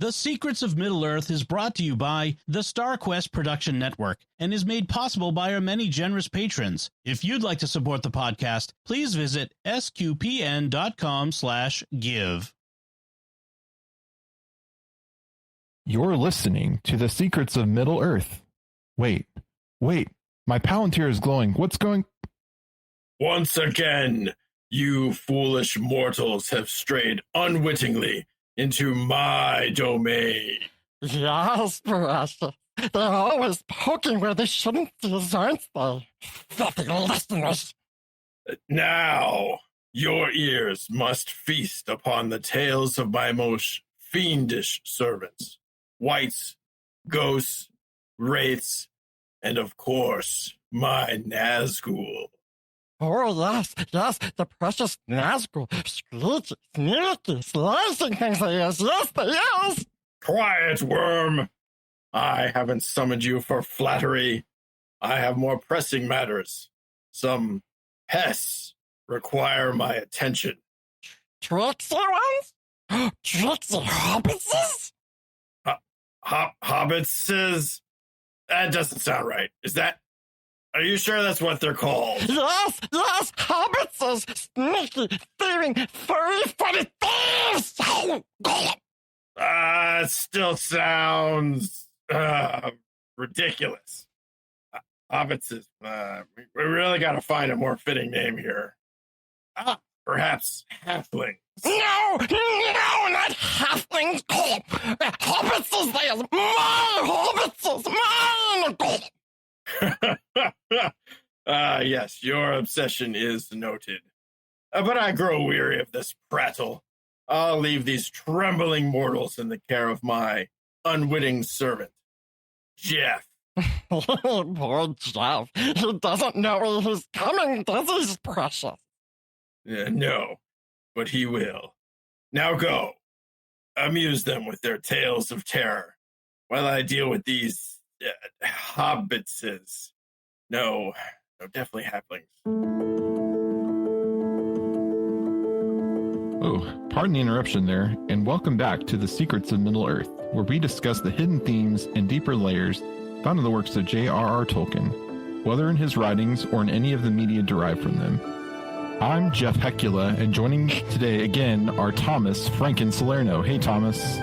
The Secrets of Middle-earth is brought to you by the StarQuest Production Network and is made possible by our many generous patrons. If you'd like to support the podcast, please visit sqpn.com/give. You're listening to The Secrets of Middle-earth. Wait, my Palantir is glowing. What's going... Once again, you foolish mortals have strayed unwittingly into my domain. Yes, precious. They're always poking where they shouldn't be, aren't they? Filthy listeners. Now, your ears must feast upon the tales of my most fiendish servants. Wights, ghosts, wraiths, and of course, my Nazgûl. Oh, yes, the precious Nazgûl. Squeaky, sneaky, slicing things they is. Yes, they is. Quiet, worm. I haven't summoned you for flattery. I have more pressing matters. Some pests require my attention. Tricksy ones? Tricksy hobbitses? Hobbitses? That doesn't sound right. Are you sure that's what they're called? Yes, hobbitses! Sneaky, thieving, furry-footed thieves! It still sounds ridiculous. Hobbitses. We really got to find a more fitting name here. Perhaps halfling. No, not halflings. Hobbitses, they is my hobbitses, mine. Yes, your obsession is noted. But I grow weary of this prattle. I'll leave these trembling mortals in the care of my unwitting servant, Jeff. Poor Jeff. He doesn't know he's coming, does he, precious? No, but he will. Now go. Amuse them with their tales of terror, while I deal with these hobbitses. No, definitely halflings. Oh, pardon the interruption there, and welcome back to The Secrets of Middle-earth, where we discuss the hidden themes and deeper layers found in the works of J.R.R. Tolkien, whether in his writings or in any of the media derived from them. I'm Jeff Haecker, and joining today again are Thomas Franken Salerno. Hey, Thomas.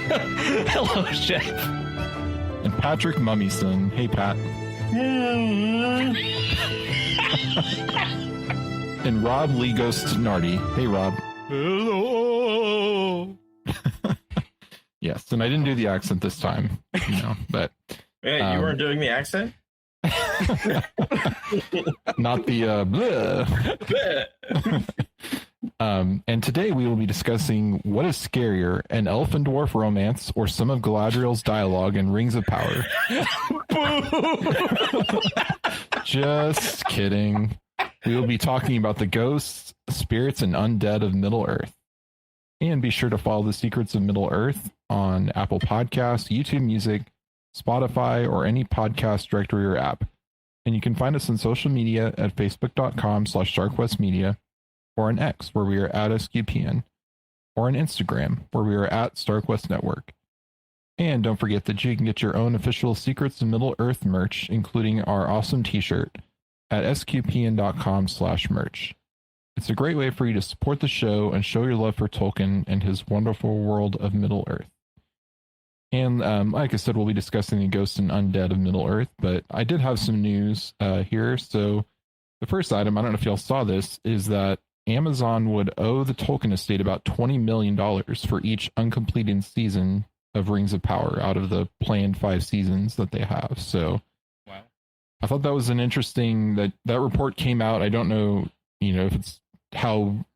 Hello, Jeff. And Patrick Mummyson. Hey, Pat. And Rob Leonardi. Hey, Rob. Hello. Yes, and I didn't do the accent this time, but... Wait, you weren't doing the accent? Not the bleh. And today we will be discussing what is scarier, an elf and dwarf romance or some of Galadriel's dialogue in Rings of Power. Just kidding. We will be talking about the ghosts, spirits, and undead of Middle-earth. And be sure to follow The Secrets of Middle-earth on Apple Podcasts, YouTube Music, Spotify, or any podcast directory or app. And you can find us on social media at facebook.com/StarQuestMedia, or on X, where we are at SQPN, or on Instagram, where we are at StarQuest Network. And don't forget that you can get your own official Secrets of Middle-earth merch, including our awesome t-shirt, at sqpn.com/merch. It's a great way for you to support the show and show your love for Tolkien and his wonderful world of Middle-earth. And like I said, we'll be discussing the ghosts and undead of Middle-earth, but I did have some news here. So the first item, I don't know if y'all saw this, is that Amazon would owe the Tolkien estate about $20 million for each uncompleted season of Rings of Power out of the planned 5 seasons that they have. So wow. I thought that was an interesting, that report came out. I don't know, if it's how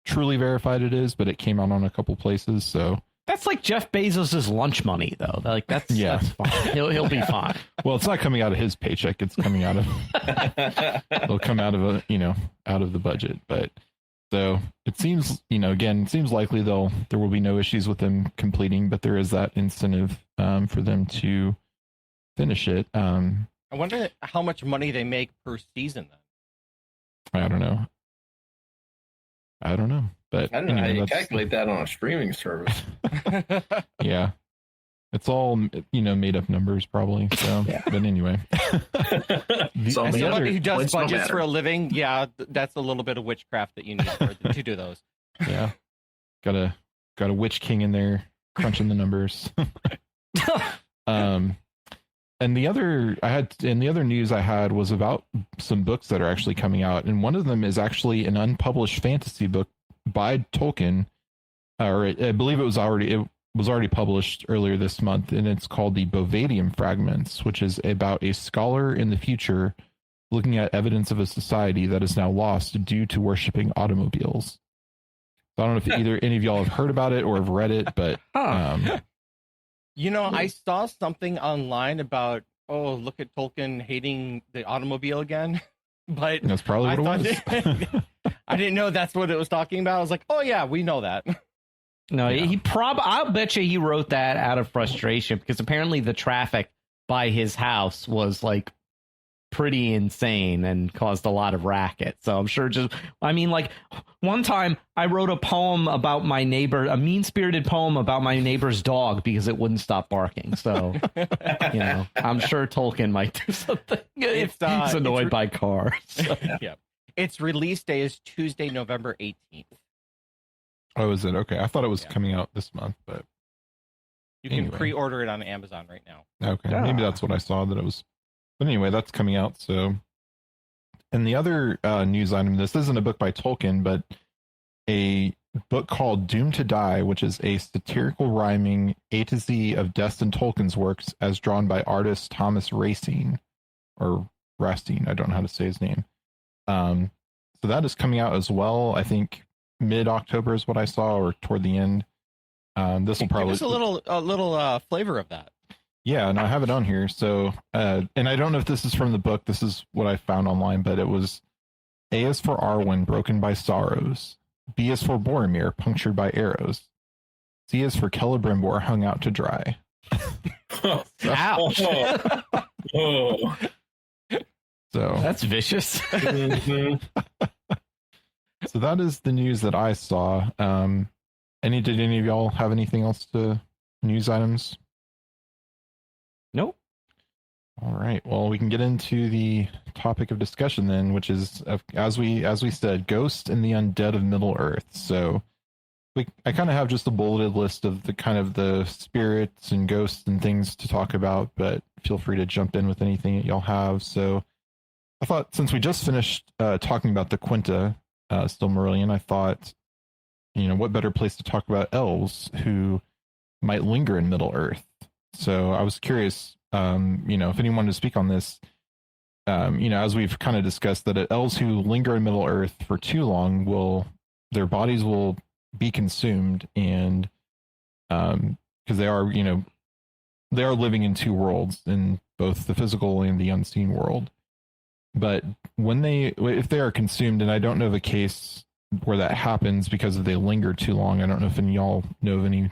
truly verified it is, but it came out on a couple places. So That's like Jeff Bezos' lunch money, though. That's fine. He'll be fine. Well, it's not coming out of his paycheck. It's coming out of it'll come out of out of the budget. But so it seems, again, it seems likely there will be no issues with them completing, but there is that incentive for them to finish it. I wonder how much money they make per season then. I don't know. But I don't know how you that's- calculate that on a streaming service. Yeah. It's all, made up numbers probably. So, But anyway. So As the somebody other who does points don't budgets matter. for a living, that's a little bit of witchcraft that you need to do those. Yeah. Got a witch king in there crunching the numbers. And the other news I had was about some books that are actually coming out, and one of them is actually an unpublished fantasy book by Tolkien, or I believe it was already published earlier this month, and it's called the Bovadium Fragments, which is about a scholar in the future looking at evidence of a society that is now lost due to worshiping automobiles. So I don't know if either any of y'all have heard about it or have read it, but I saw something online about, look at Tolkien hating the automobile again. But that's probably what it was. I didn't know that's what it was talking about. I was like, oh yeah, we know that. No, I'll bet you he wrote that out of frustration because apparently the traffic by his house was like pretty insane and caused a lot of racket. So I'm sure one time I wrote a poem about my neighbor, a mean-spirited poem about my neighbor's dog because it wouldn't stop barking. So, I'm sure Tolkien might do something if he's annoyed by cars. So. Yeah. Its release day is Tuesday, November 18th. Oh, is it? Okay. I thought it was coming out this month, but you can pre-order it on Amazon right now. Okay. Yeah. Maybe that's what I saw that it was. But anyway, that's coming out. So, and the other news item, this isn't a book by Tolkien, but a book called Doomed to Die, which is a satirical rhyming A to Z of Destin Tolkien's works as drawn by artist Thomas Racine, or Racine. I don't know how to say his name. So that is coming out as well. I think mid-October is what I saw, or toward the end. This will probably give us a little flavor of that. Yeah, and I have it on here. So, and I don't know if this is from the book. This is what I found online, but it was A is for Arwen, broken by sorrows. B is for Boromir, punctured by arrows. C is for Celebrimbor, hung out to dry. Ouch. Oh. So that's vicious. So that is the news that I saw. Did any of y'all have anything else to news items? Nope. All right. Well, we can get into the topic of discussion then, which is, as we said, ghosts and the undead of Middle Earth. So I kind of have just a bulleted list of the kind of the spirits and ghosts and things to talk about, but feel free to jump in with anything that y'all have. So I thought, since we just finished talking about the Quinta, Silmarillion, I thought, what better place to talk about elves who might linger in Middle Earth. So I was curious, if anyone wanted to speak on this, as we've kind of discussed, that elves who linger in Middle Earth for too long their bodies will be consumed, and because they are living in two worlds, in both the physical and the unseen world. But if they are consumed, and I don't know of a case where that happens because if they linger too long, I don't know if any of y'all know of any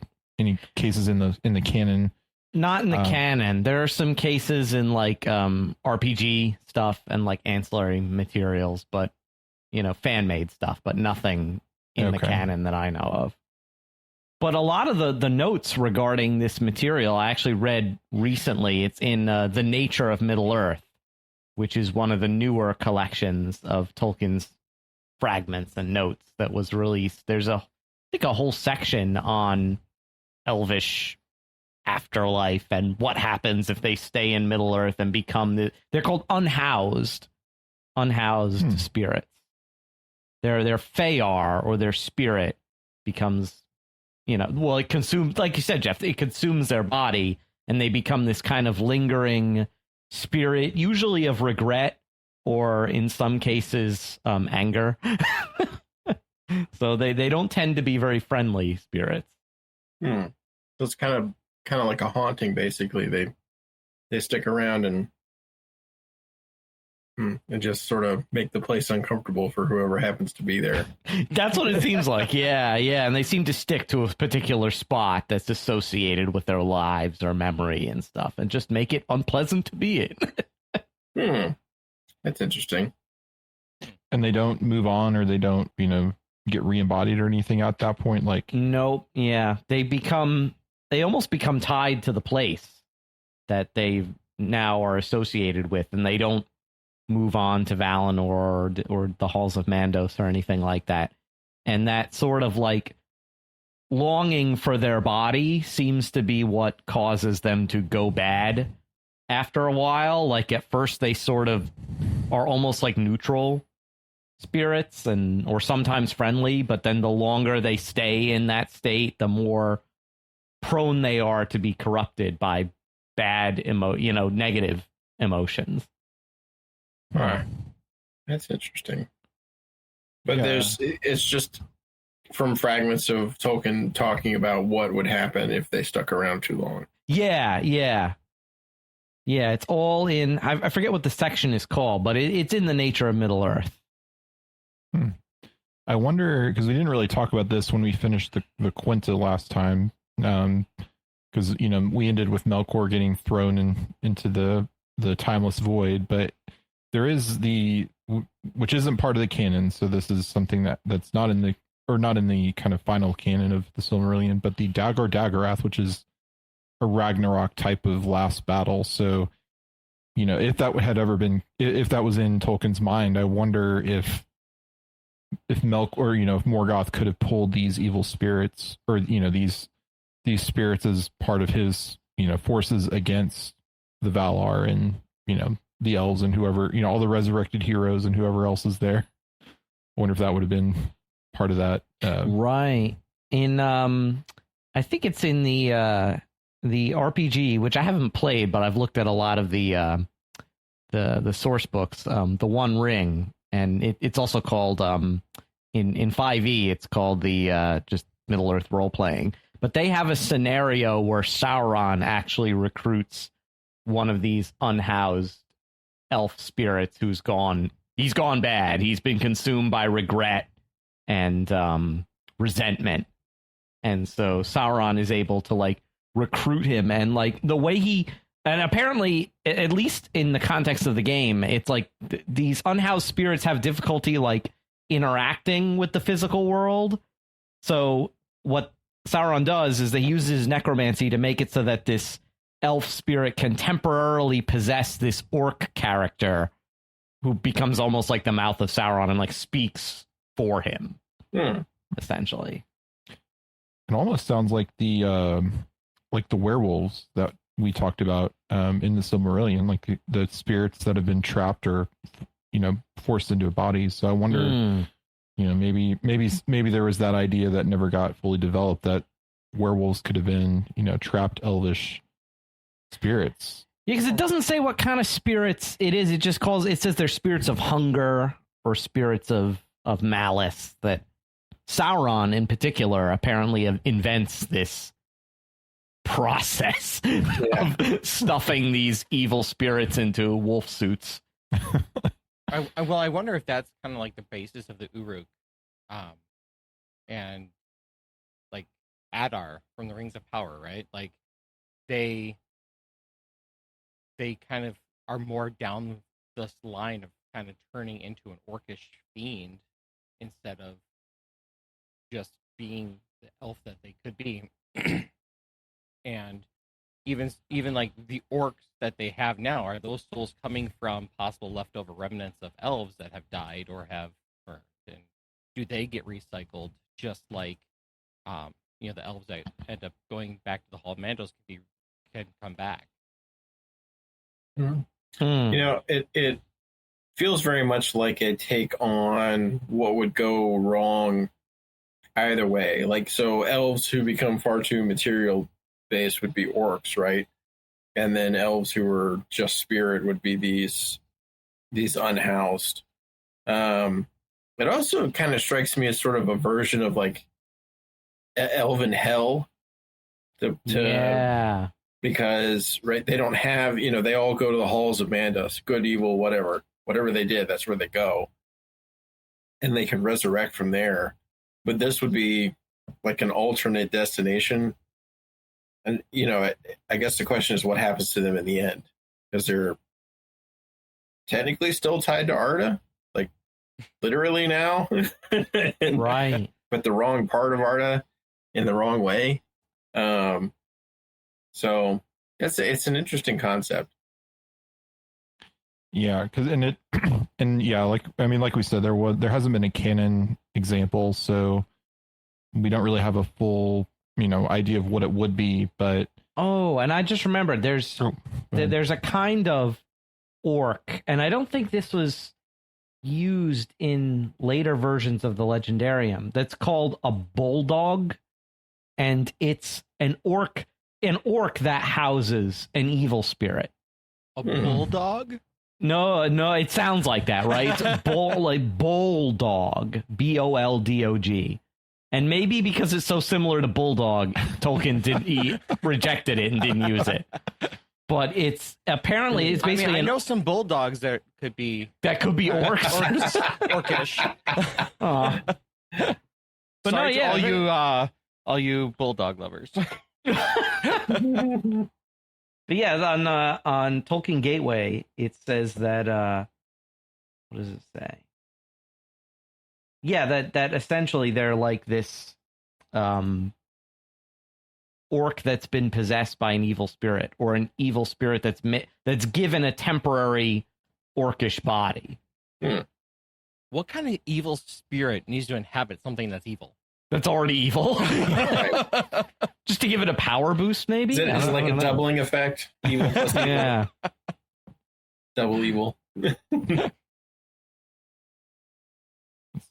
cases in the canon. Not in the canon. There are some cases in like RPG stuff and like ancillary materials, but fan-made stuff, but nothing in the canon that I know of. But a lot of the notes regarding this material I actually read recently. It's in The Nature of Middle Earth, which is one of the newer collections of Tolkien's fragments and notes that was released. There's I think a whole section on Elvish afterlife and what happens if they stay in Middle Earth and become they're called unhoused spirits. Their Feyar, or their spirit, becomes, it consumes, like you said, Jeff, it consumes their body and they become this kind of lingering spirit, usually of regret, or in some cases, anger. So they don't tend to be very friendly spirits. So it's kind of like a haunting, basically. They stick around and just sort of make the place uncomfortable for whoever happens to be there. That's what it seems like. Yeah. And they seem to stick to a particular spot that's associated with their lives or memory and stuff, and just make it unpleasant to be in. That's interesting. And they don't move on, or they don't, get re-embodied or anything at that point? Like, nope. Yeah, they almost become tied to the place that they now are associated with, and they don't move on to Valinor or the halls of Mandos or anything like that. And that sort of like longing for their body seems to be what causes them to go bad after a while. Like at first they sort of are almost like neutral spirits or sometimes friendly, but then the longer they stay in that state, the more prone they are to be corrupted by bad negative emotions. Huh. That's interesting. But it's just from fragments of Tolkien talking about what would happen if they stuck around too long. Yeah. It's all in. I forget what the section is called, but it's in the nature of Middle Earth. I wonder, because we didn't really talk about this when we finished the Quinta last time, because we ended with Melkor getting thrown into the timeless void, but there is which isn't part of the canon, so this is something that's not in the kind of final canon of the Silmarillion, but the Dagor Dagorath, which is a Ragnarok type of last battle. So, if that had ever been, if that was in Tolkien's mind, I wonder if if Morgoth could have pulled these evil spirits, or these spirits as part of his forces against the Valar and the elves and whoever, all the resurrected heroes and whoever else is there. I wonder if that would have been part of that. Right. In I think it's in the RPG, which I haven't played, but I've looked at a lot of the source books, the One Ring, and it's also called in 5e, it's called the just Middle Earth role playing. But they have a scenario where Sauron actually recruits one of these unhoused elf spirits he's gone bad. He's been consumed by regret and resentment. And so Sauron is able to like recruit him, and like the way and apparently, at least in the context of the game, it's like these unhoused spirits have difficulty like interacting with the physical world. So what Sauron does is that he uses necromancy to make it so that this elf spirit can temporarily possess this orc character who becomes almost like the mouth of Sauron and like speaks for him, essentially. It almost sounds like the werewolves that we talked about in the Silmarillion, like the spirits that have been trapped or forced into bodies. So I wonder, maybe there was that idea that never got fully developed, that werewolves could have been trapped elvish spirits. Yeah, because it doesn't say what kind of spirits it is. It says they're spirits of hunger or spirits of malice. That Sauron in particular apparently invents this process of stuffing these evil spirits into wolf suits. I wonder if that's kind of like the basis of the Uruk, and like Adar from the Rings of Power, right? Like they kind of are more down this line of kind of turning into an orcish fiend instead of just being the elf that they could be. And even like the orcs that they have now, are those souls coming from possible leftover remnants of elves that have died or have burned? And do they get recycled just like the elves that end up going back to the Hall of Mandos can come back? It feels very much like a take on what would go wrong either way. Like, so elves who become far too material based would be orcs, right? And then elves who are just spirit would be these unhoused. It also kind of strikes me as sort of a version of like elven hell. Yeah. Because they don't have, they all go to the halls of Mandos, good, evil, whatever they did, that's where they go, and they can resurrect from there. But this would be like an alternate destination. And, I guess the question is what happens to them in the end? Because they're technically still tied to Arda. Like, literally now. Right. But the wrong part of Arda in the wrong way. So it's an interesting concept. Yeah, because like we said, there hasn't been a canon example, so we don't really have a full idea of what it would be. But and I just remembered there's a kind of orc, and I don't think this was used in later versions of the Legendarium. That's called a bulldog, and it's an orc that houses an evil spirit. A bulldog? No, it sounds like that, right? Bulldog, Boldog, and maybe because it's so similar to bulldog, Tolkien rejected it and didn't use it. But it's basically. I know some bulldogs that could be orcs, orcish. But sorry no, yeah, to all you bulldog lovers. But yeah, on Tolkien Gateway, it says that what does it say? Yeah, that essentially they're like this orc that's been possessed by an evil spirit, or an evil spirit that's given a temporary orcish body. What kind of evil spirit needs to inhabit something that's evil? That's already evil. Just to give it a power boost, maybe? Is it like a doubling effect? Evil plus evil. Yeah. Double evil. Let's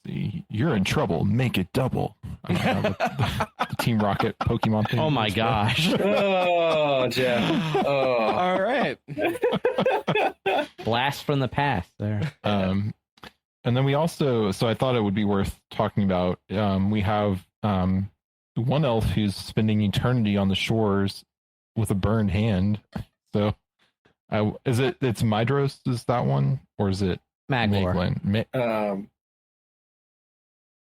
see. You're in trouble. Make it double. I don't know, the Team Rocket Pokemon thing. Oh my gosh. Oh, Jeff. Oh. All right. Blast from the past there. And then we also, so I thought it would be worth talking about. We have one elf who's spending eternity on the shores with a burned hand. So, it's Midros? Is that one, or is it Maglor?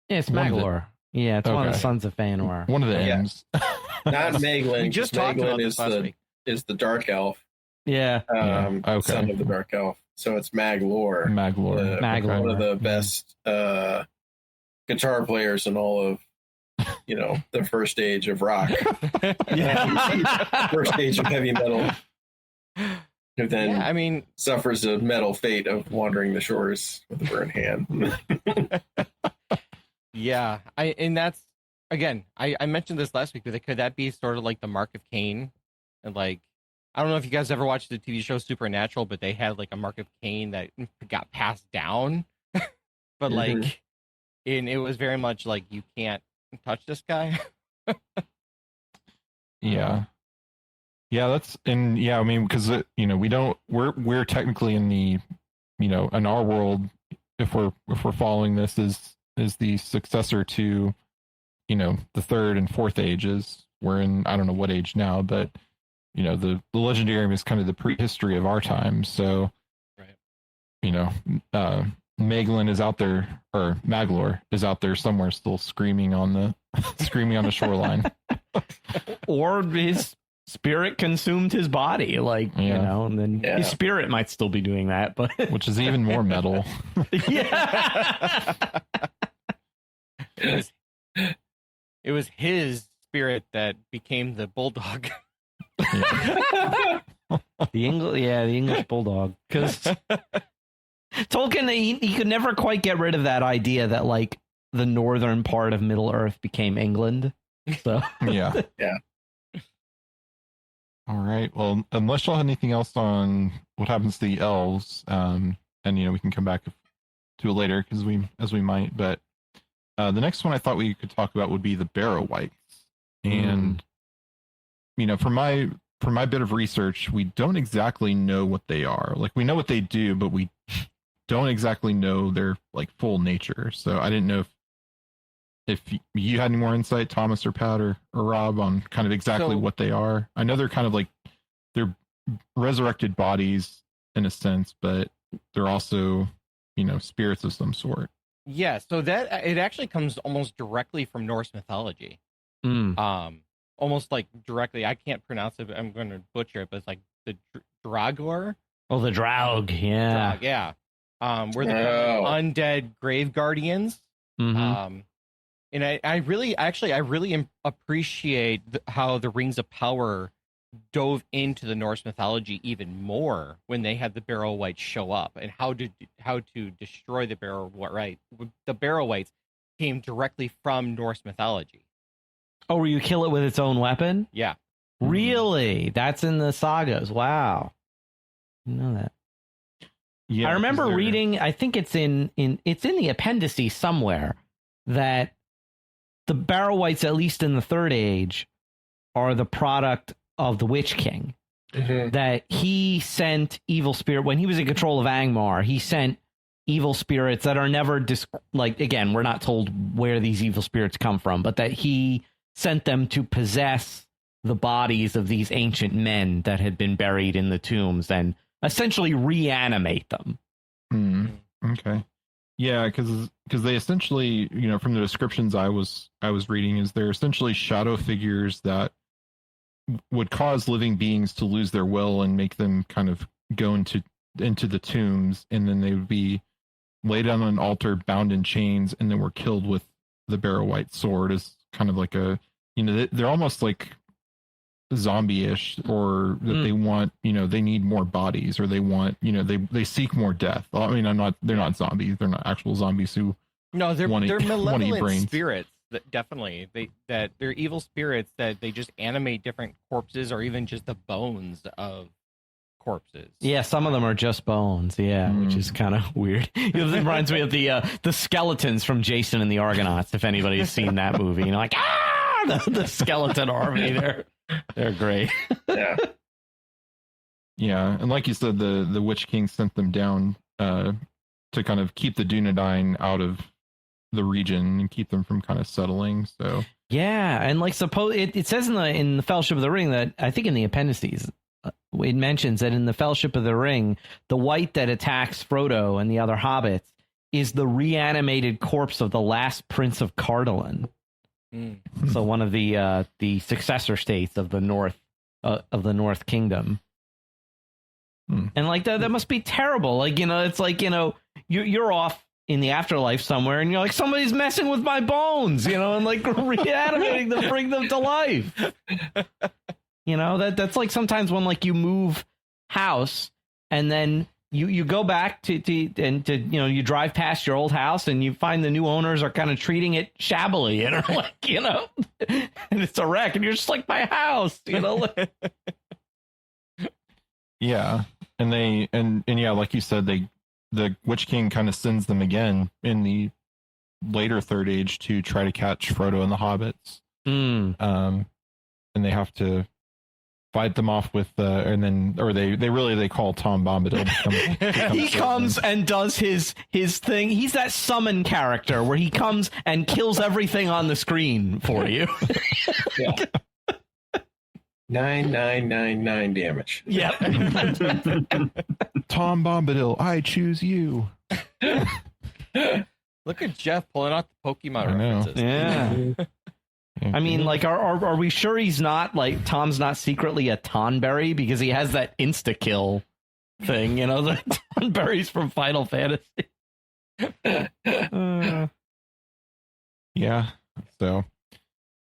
Yeah, it's Maglor. Yeah, it's one of the sons of Feanor. One of the M's. Not Maglin. We just talked about this last week. Is the dark elf. Yeah. Son of the dark elf. So it's Maglor. Maglor. One of the best guitar players in all of, the first age of rock. First age of heavy metal. Who then suffers a metal fate of wandering the shores with a burned hand. Yeah. And that's, again, I mentioned this last week, but could that be sort of like the Mark of Cain? And like, I don't know if you guys ever watched the TV show Supernatural, but they had like a Mark of Cain that got passed down. But like, and it was very much like, you can't touch this guy. Yeah. Yeah, because we're technically in the, in our world, if we're following this, is the successor to, the third and fourth ages. We're in, I don't know what age now, but the Legendarium is kind of the prehistory of our time. So, right. Maglin is out there, or Maglor is out there somewhere still screaming on the shoreline. Or his spirit consumed his body, and then his spirit might still be doing that, but which is even more metal. Yeah. It was his spirit that became the bulldog. The English bulldog. Because Tolkien, he could never quite get rid of that idea that like the northern part of Middle Earth became England. So yeah. All right. Well, unless y'all have anything else on what happens to the elves, and we can come back to it later as we might. But the next one I thought we could talk about would be the barrow-wights, and for my bit of research, we don't exactly know what they are. Like, we know what they do, but we don't exactly know their like full nature. So I didn't know if you had any more insight, Thomas or Pat or Rob, on kind of exactly what they are. I know they're kind of like, they're resurrected bodies in a sense, but they're also, spirits of some sort. Yeah, so that it actually comes almost directly from Norse mythology. Almost like directly. I can't pronounce it, but I'm going to butcher it, but it's like the Dragor. Oh, the Draug, yeah. Draug, yeah. We're the undead grave guardians. Mhm. And I really appreciate how the Rings of Power dove into the Norse mythology even more when they had the barrow-wights show up, and how to destroy the barrow-wights. The barrow-wights came directly from Norse mythology. Oh, where you kill it with its own weapon? Yeah. Really? That's in the sagas. Wow. I know that. Yeah, I remember reading, I think it's in the appendices somewhere, that the barrow-wights, at least in the Third Age, are the product of the Witch King. Mhm. That he sent evil spirit when he was in control of Angmar. He sent evil spirits that are never again, we're not told where these evil spirits come from, but that he sent them to possess the bodies of these ancient men that had been buried in the tombs and essentially reanimate them. Okay. Yeah, because they essentially, from the descriptions I was reading, is they're essentially shadow figures that would cause living beings to lose their will and make them kind of go into the tombs, and then they would be laid on an altar, bound in chains, and then were killed with the barrow-wight sword as kind of like a, they're almost like zombie-ish, or that they want, they need more bodies, or they want, they seek more death. I mean, they're not zombies. They're not actual zombies who they're wanna malevolent eat brains. spirits. That definitely they're evil spirits that they just animate different corpses, or even just the bones of corpses. Yeah, some of them are just bones. Yeah, which is kind of weird. It reminds me of the skeletons from Jason and the Argonauts. If anybody's seen that movie, like the skeleton army. They're great. Yeah. Yeah, and like you said, the Witch King sent them down to kind of keep the Dunedain out of the region and keep them from kind of settling. So yeah, and suppose it says in the Fellowship of the Ring that, I think in the appendices, it mentions that in the Fellowship of the Ring, the wight that attacks Frodo and the other hobbits is the reanimated corpse of the last Prince of Cardolan. So one of the successor states of the North Kingdom. And that must be terrible. It's you're off in the afterlife somewhere, and you're like, somebody's messing with my bones, and reanimating them, bring them to life. That's like sometimes when you move house, and then you go back to you drive past your old house, and you find the new owners are kind of treating it shabbily, and are and it's a wreck, and you're just like, my house, yeah, and yeah, like you said, the Witch King kind of sends them again in the later Third Age to try to catch Frodo and the hobbits. And they have to fight them off with they call Tom Bombadil to come he comes and does his thing. He's that summon character where he comes and kills everything on the screen for you. Yeah. 9,999 damage. Yep. Tom Bombadil, I choose you. Look at Jeff pulling out the Pokemon references. Yeah. I mean, are we sure he's not Tom's not secretly a Tonberry, because he has that insta kill thing, the Tonberries from Final Fantasy. Yeah. So,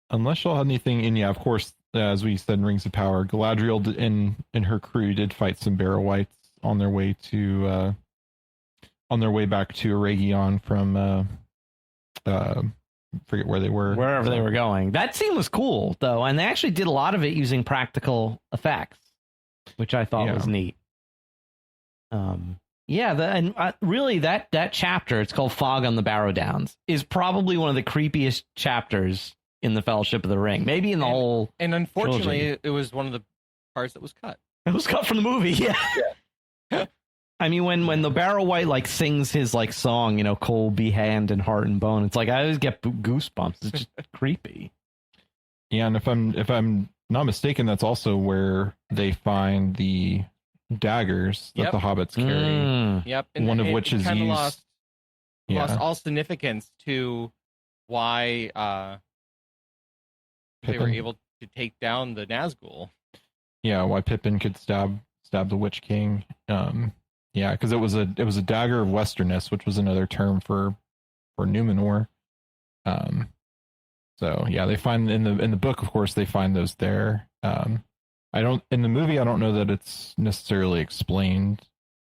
unless y'all have anything, and yeah, of course, as we said in Rings of Power, Galadriel and her crew did fight some barrow-wights on their way back to Eregion from forget where they were. Wherever they were going. That scene was cool, though, and they actually did a lot of it using practical effects, which I thought was neat. Really, that chapter, it's called Fog on the Barrow Downs, is probably one of the creepiest chapters in the Fellowship of the Ring, maybe in the whole. And unfortunately, trilogy. it was one of the parts that was cut. It was cut from the movie, yeah. I mean, when the barrow-wight sings his song, cold be hand and heart and bone, it's I always get goosebumps. It's just creepy. Yeah, and if I'm not mistaken, that's also where they find the daggers that the hobbits carry. Yep, and one of which is used. Lost all significance to why they were able to take down the Nazgûl. Yeah, why Pippin could stab the Witch King. Yeah, because it was a dagger of Westernness, which was another term for Numenor. So yeah, they find in the book, of course, they find those there. In the movie, I don't know that it's necessarily explained.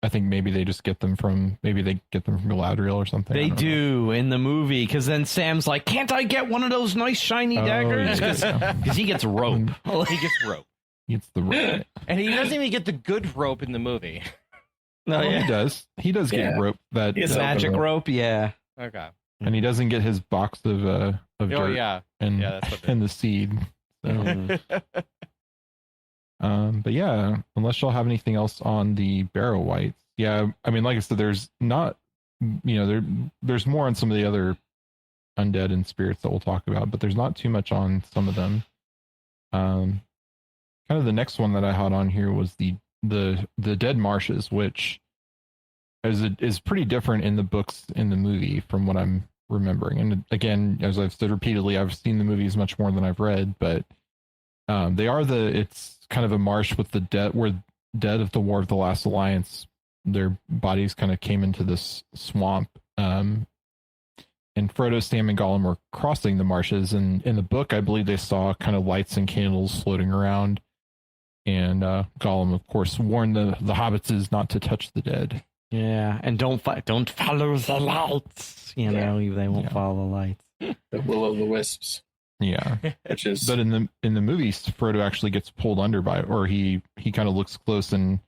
I think maybe they get them from Galadriel or something. They do in the movie, because then Sam's like, "Can't I get one of those nice shiny daggers?" Because he gets rope. He gets rope. He gets the rope, and he doesn't even get the good rope in the movie. No, he does. He does get rope. That magic rope. Yeah. Okay. And he doesn't get his box of dirt. And that's what and the seed. So. But yeah, unless y'all have anything else on the barrow-wights. Yeah, I mean, like I said, there's not, there's more on some of the other undead and spirits that we'll talk about, but there's not too much on some of them. Kind of the next one that I had on here was the dead marshes, which is pretty different in the books in the movie from what I'm remembering. And again, as I've said repeatedly, I've seen the movies much more than I've read, but it's kind of a marsh with the dead, where dead of the War of the Last Alliance, their bodies kind of came into this swamp. And Frodo, Sam, and Gollum were crossing the marshes, and in the book, I believe they saw kind of lights and candles floating around. And Gollum, of course, warned the hobbits not to touch the dead. Yeah, and don't follow the lights. They won't follow the lights. The will-o'-the-wisps. Yeah, which is. But in the movies, Frodo actually gets pulled under by it, or he kind of looks close, and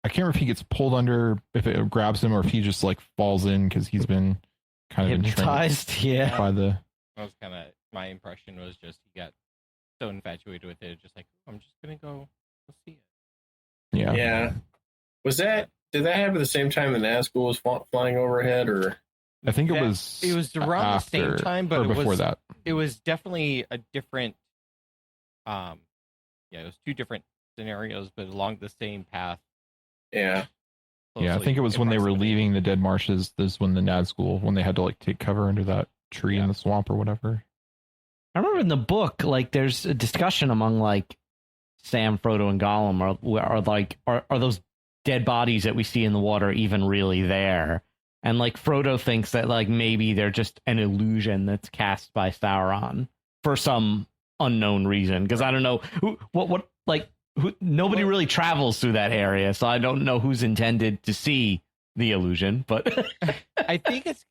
I can't remember if he gets pulled under, if it grabs him, or if he just like falls in because he's been kind of hypnotized. Yeah, by the. That was kind of my impression, was just he got so infatuated with it, just like, I'm just gonna go see it. Yeah. Yeah. Did that happen at the same time the Nazgûl was flying overhead, or? I think it was around after, the same time, but before that. It was definitely a different. It was two different scenarios, but along the same path. Yeah. Yeah, I think it was when they were leaving the dead marshes. This is when the Nazgûl, when they had to like take cover under that tree in the swamp or whatever. I remember in the book, like, there's a discussion among like Sam, Frodo, and Gollum are those dead bodies that we see in the water even really there? And like Frodo thinks that like maybe they're just an illusion that's cast by Sauron for some unknown reason. Because I don't know nobody really travels through that area, so I don't know who's intended to see the illusion. But I think it's.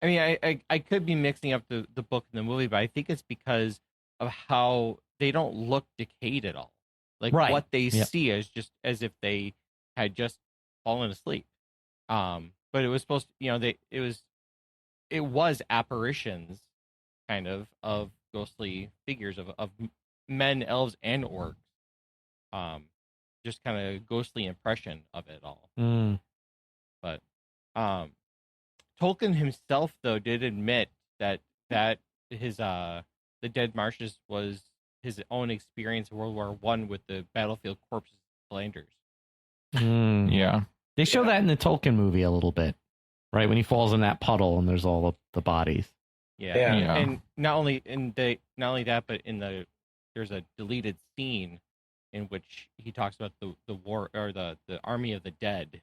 I mean, I could be mixing up the book and the movie, but I think it's because of how they don't look decayed at all. Like what they see is just as if they had just fallen asleep. But it was supposed to, it was apparitions kind of ghostly figures of men, elves, and orcs. Just kind of ghostly impression of it all. But Tolkien himself, though, did admit that his the Dead Marshes was his own experience in World War I with the battlefield corpses of Flanders. Yeah. They show that in the Tolkien movie a little bit, right? When he falls in that puddle and there's all the bodies. Yeah. And not only that, but there's a deleted scene in which he talks about the war, or the army of the dead,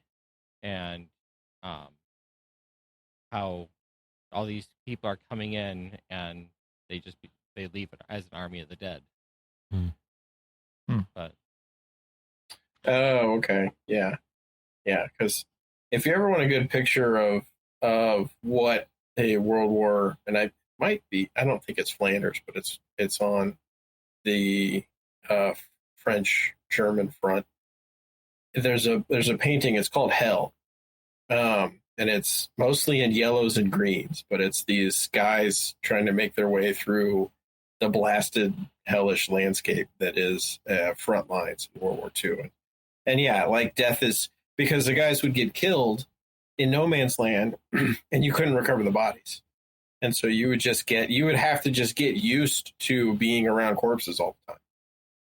and how all these people are coming in and they leave it as an army of the dead. But oh, okay, yeah, because if you ever want a good picture of what a World War, and I don't think it's Flanders, but it's on the French-German front. There's a painting. It's called Hell, and it's mostly in yellows and greens, but it's these guys trying to make their way through the blasted, hellish landscape that is front lines in World War II. And yeah, like death is, because the guys would get killed in no man's land and you couldn't recover the bodies. And so you would have to just get used to being around corpses all the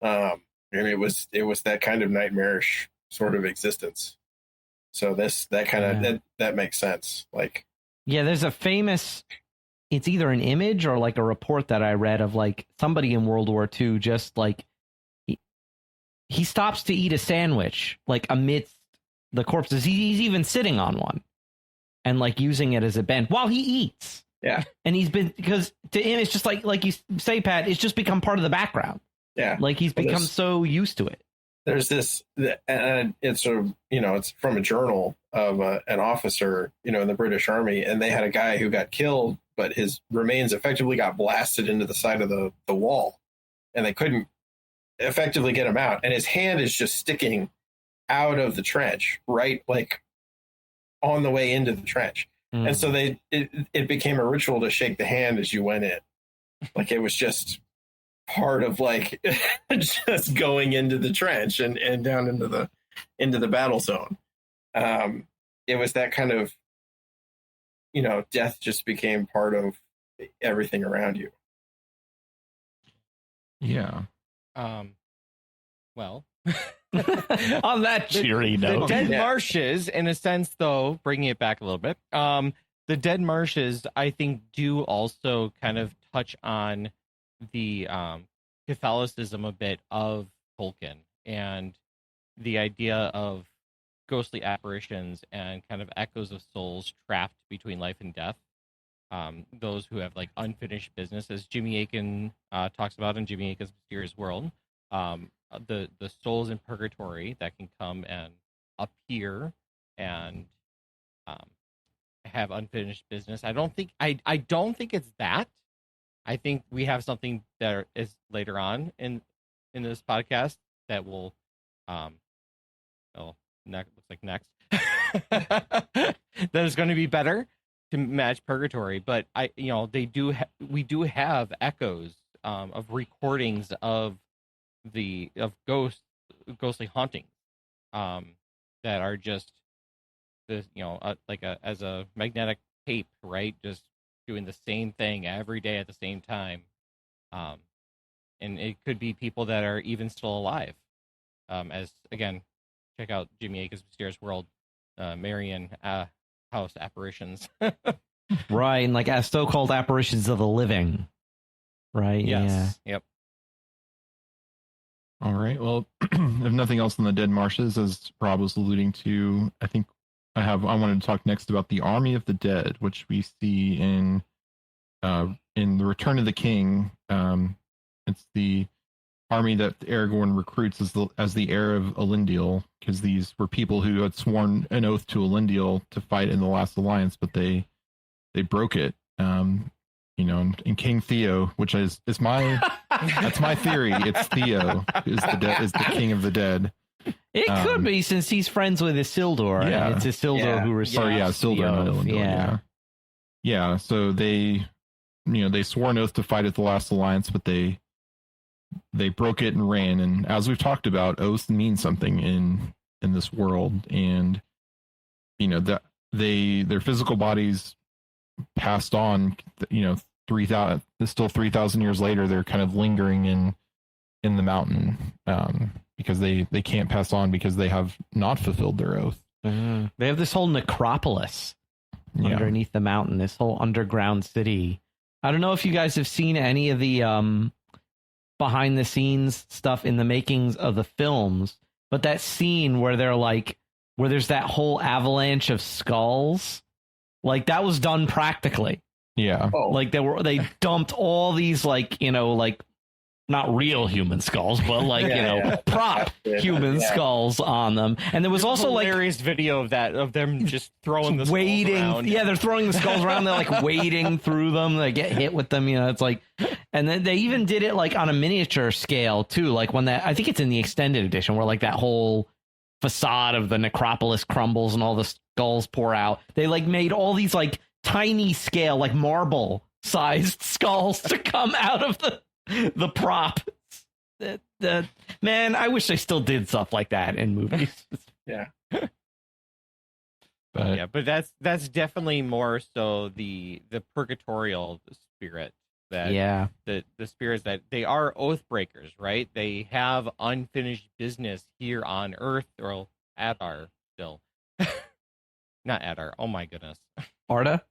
time. And it was that kind of nightmarish sort of existence. So that makes sense. Like, yeah, there's a famous, it's either an image or like a report that I read of like somebody in World War II, just like he stops to eat a sandwich, like amidst the corpses. He's even sitting on one and like using it as a bench while he eats. Yeah. And he's been, because to him, it's just like you say, Pat, it's just become part of the background. Yeah. Like he's become so used to it. There's this, and it's it's from a journal of an officer, in the British Army, and they had a guy who got killed, but his remains effectively got blasted into the side of the wall, and they couldn't effectively get him out. And his hand is just sticking out of the trench, right, like on the way into the trench. And so it became a ritual to shake the hand as you went in. Like it was just part of like just going into the trench and down into the battle zone. It was that kind of, death just became part of everything around you. Yeah. Well, on that cheery note, the Dead Marshes, in a sense, though, bringing it back a little bit, the Dead Marshes, I think, do also kind of touch on the Catholicism a bit of Tolkien and the idea of ghostly apparitions and kind of echoes of souls trapped between life and death. Those who have like unfinished business, as Jimmy Akin talks about in Jimmy Akin's Mysterious World. The souls in purgatory that can come and appear and have unfinished business. I don't think it's that. I think we have something that is later on in this podcast that will looks like next that is going to be better to match purgatory. But we do have echoes of recordings of ghostly hauntings that are just this, as a magnetic tape, right? Just doing the same thing every day at the same time. And it could be people that are even still alive. As again, check out Jimmy Akin's Mysterious World, Marion House apparitions. right? And like as so-called apparitions of the living, right? Yes. Yeah. Yep. All right. Well, if nothing else on the Dead Marshes, as Rob was alluding to, I think I wanted to talk next about the Army of the Dead, which we see in The Return of the King. It's the army that Aragorn recruits as the heir of Elendil, because these were people who had sworn an oath to Elendil to fight in the Last Alliance, but they broke it. And King Theo, which is my that's my theory. It's Theo is the king of the dead. It could be, since he's friends with Isildur. Yeah. And it's Isildur who receives Isildur. Yeah. So they swore an oath to fight at the Last Alliance, but they broke it and ran. And as we've talked about, oaths mean something in this world, and that their physical bodies passed on. 3,000 years later, they're kind of lingering in the mountain because they can't pass on because they have not fulfilled their oath. They have this whole necropolis underneath the mountain, this whole underground city. I don't know if you guys have seen any of the behind the scenes stuff in the makings of the films, but that scene where where there's that whole avalanche of skulls, like that was done practically. Yeah. Like they dumped all these not real human skulls, but prop human skulls on them. And there was also hilarious video of them just throwing the waiting. skulls around. Yeah, they're throwing the skulls around. They're like wading through them. They get hit with them. It's like, and then they even did it like on a miniature scale too. Like when I think it's in the extended edition where like that whole facade of the necropolis crumbles and all the skulls pour out. They like made all these like tiny scale, like marble sized skulls to come out of the prop. Man, I wish they still did stuff like that in movies. Yeah. But that's definitely more so the purgatorial spirit, that the spirits that they are oath breakers, right? They have unfinished business here on Earth, or Adar still. Not Adar. Oh my goodness. Arda.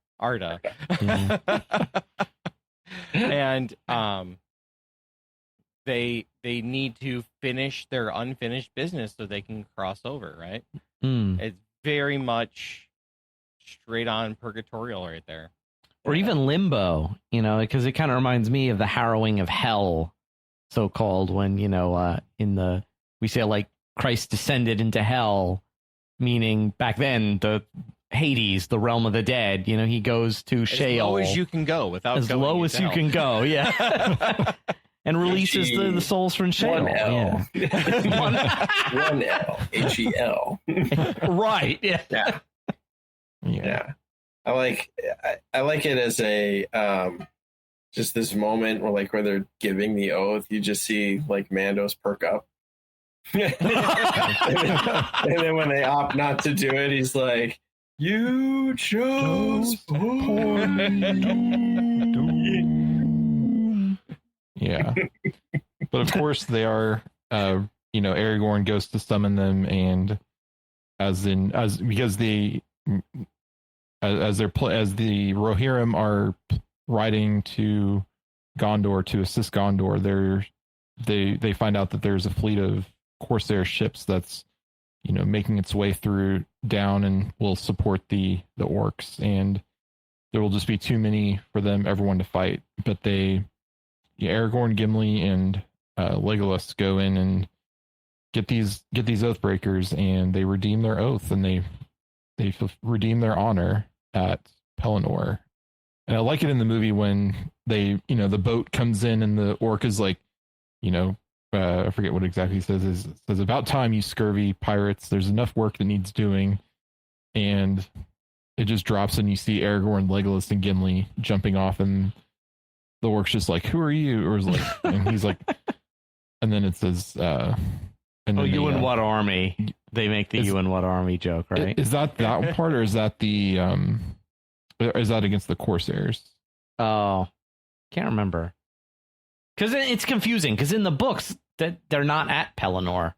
And they need to finish their unfinished business so they can cross over, right? It's very much straight on purgatorial right there. Or even limbo, because it kind of reminds me of the harrowing of hell, so-called, when, we say like Christ descended into hell, meaning back then the Hades, the realm of the dead, he goes to Sheol. As low as you can go without as going low as you hell. can go, yeah. And releases the souls from Sheol. One L. Yeah. One L. Hel. Right, yeah. Yeah. I like it as a just this moment where they're giving the oath, you just see like Mandos perk up. And then when they opt not to do it, he's like, "You chose poor me." Yeah. But of course they are Aragorn goes to summon them, and as the Rohirrim are riding to Gondor to assist Gondor, they find out that there's a fleet of Corsair ships that's making its way through down and will support the orcs, and there will just be too many for everyone to fight. But Aragorn, Gimli, and Legolas go in and get these Oathbreakers, and they redeem their oath, and they redeem their honor at Pelennor. And I like it in the movie when the boat comes in and the orc is like, I forget what exactly he says. It says, "About time, you scurvy pirates. There's enough work that needs doing." And it just drops, and you see Aragorn, Legolas, and Gimli jumping off, and the orc's just like, "Who are you?" Or is like, and he's like, and then it says, you and what army? They make the you and what army joke, right? Is that part, or is that is that against the Corsairs? Oh, can't remember. Because it's confusing. Because in the books, that they're not at Pelennor.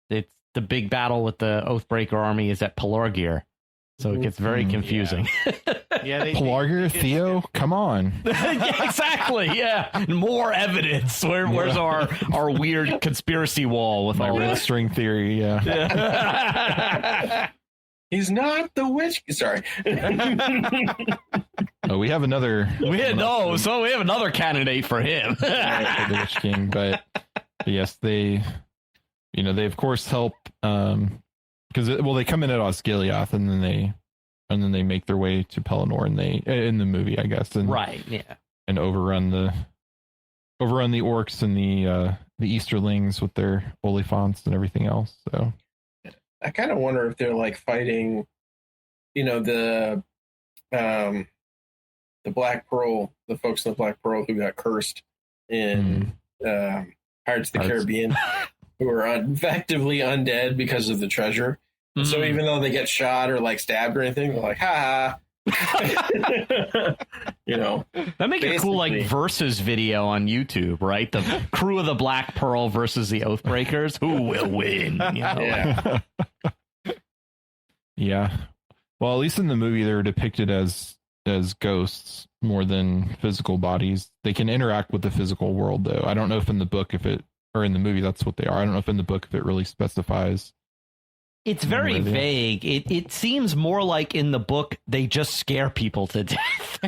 It's the big battle with the Oathbreaker army is at Pelargir, so it gets very confusing. Yeah, Pelargir, Theo, come on. Yeah, exactly. Yeah, more evidence. Where's our weird conspiracy wall with My all red this? string theory? Yeah. He's not the witch. Sorry. Oh, we have another. We have another candidate for him. The Witch King, but yes, they of course help because they come in at Osgiliath, and then they make their way to Pelennor, and they in the movie, I guess, and Right, yeah, and overrun the orcs and the Easterlings with their Oliphants and everything else. So I kind of wonder if they're like fighting, the Black Pearl, the folks in the Black Pearl who got cursed in Pirates of the Caribbean, who are effectively undead because of the treasure. Mm-hmm. So even though they get shot or like stabbed or anything, they're like, ha. That make a cool like versus video on YouTube, right? The crew of the Black Pearl versus the Oathbreakers. Who will win? Yeah. Yeah. Well, at least in the movie, they're depicted as ghosts more than physical bodies. They can interact with the physical world, though. I don't know if in the book, or in the movie, that's what they are. I don't know if in the book if it really specifies. It's very vague. It seems more like in the book they just scare people to death.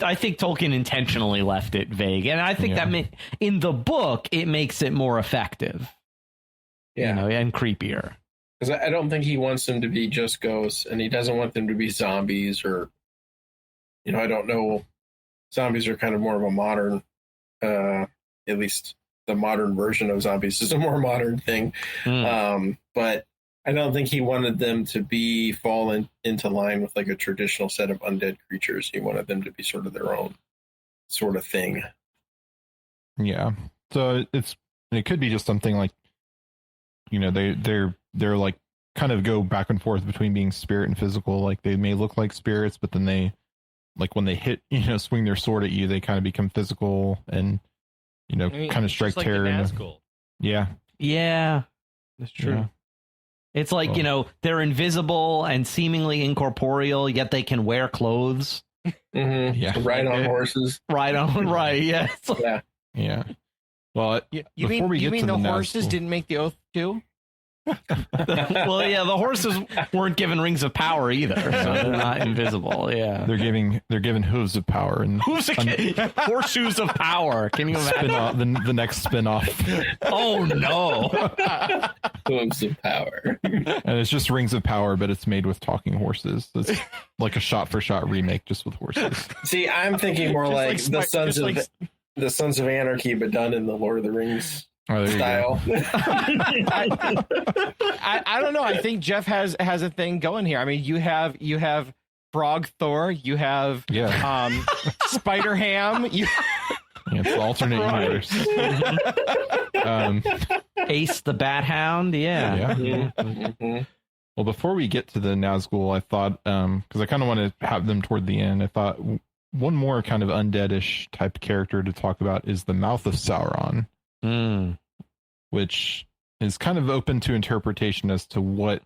I think Tolkien intentionally left it vague, and I think that in the book it makes it more effective. Yeah, and creepier. Because I don't think he wants them to be just ghosts, and he doesn't want them to be zombies, or I don't know. Zombies are kind of more of a modern. At least the modern version of zombies is a more modern thing. But I don't think he wanted them to fall into line with like a traditional set of undead creatures. He wanted them to be sort of their own sort of thing. Yeah. So it could be just something like, they're like kind of go back and forth between being spirit and physical. Like they may look like spirits, but then they, like when they hit, swing their sword at you, they kind of become physical and, kind of strike like terror. Nazgûl. Yeah. Yeah, that's true. Yeah. It's like, they're invisible and seemingly incorporeal, yet they can wear clothes. Mm-hmm. Yeah. Ride on horses. Right. Yeah. Yeah. Yeah. Well, You before we get mean to the the horses Nazgûl- didn't make the oath too? Well, yeah, the horses weren't given rings of power either, so they're not invisible. Yeah, they're given hooves of power and horseshoes of power. Can you imagine? spin-off, the next spin-off. Oh no! Hooves of power. And it's just rings of power, but it's made with talking horses. It's like a shot-for-shot remake, just with horses. See, I'm thinking more like the Sons of Anarchy, but done in the Lord of the Rings Oh, there you style. I don't know. I think Jeff has a thing going here. I mean, you have Frog Thor, you have Spider Ham, Yeah, it's the alternate universe. Ace the Bat Hound. Yeah. Mhm. Well, before we get to the Nazgûl, I thought, because I kind of want to have them toward the end, I thought one more kind of undeadish type character to talk about is the Mouth of Sauron, which is kind of open to interpretation as to what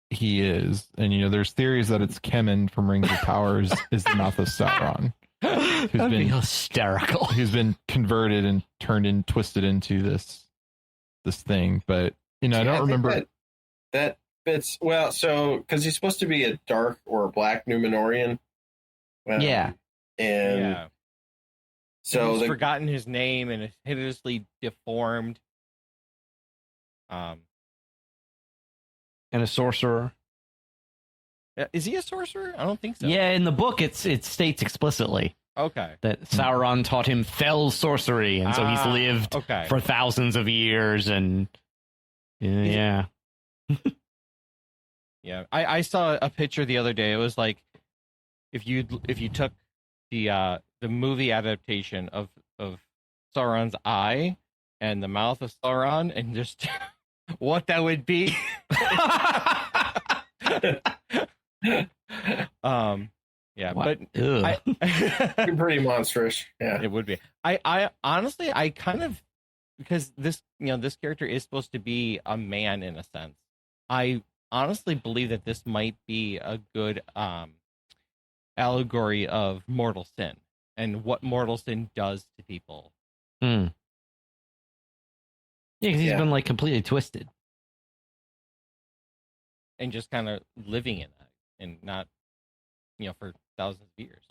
he is. And, there's theories that it's Kemen from Rings of Power is the Mouth of Sauron. That'd be hysterical. Who's been converted and twisted into this thing. But, I don't remember. That fits well. So, because he's supposed to be a dark or a black Numenorian. Yeah. And so he's forgotten his name and is hideously deformed. And a sorcerer. Is he a sorcerer? I don't think so. Yeah, in the book it states explicitly Okay. that Sauron taught him fell sorcery, and so he's lived Okay. for thousands of years, and yeah. Yeah. I saw a picture the other day. It was like if you took the movie adaptation of Sauron's eye and the mouth of Sauron and just what that would be. Yeah, Wow. but pretty monstrous. Yeah. it would be. I honestly, I kind of, because this character is supposed to be a man in a sense. I honestly believe that this might be a good allegory of mortal sin and what mortal sin does to people. Yeah, because he's been like completely twisted. And just kind of living in that and not, for thousands of years.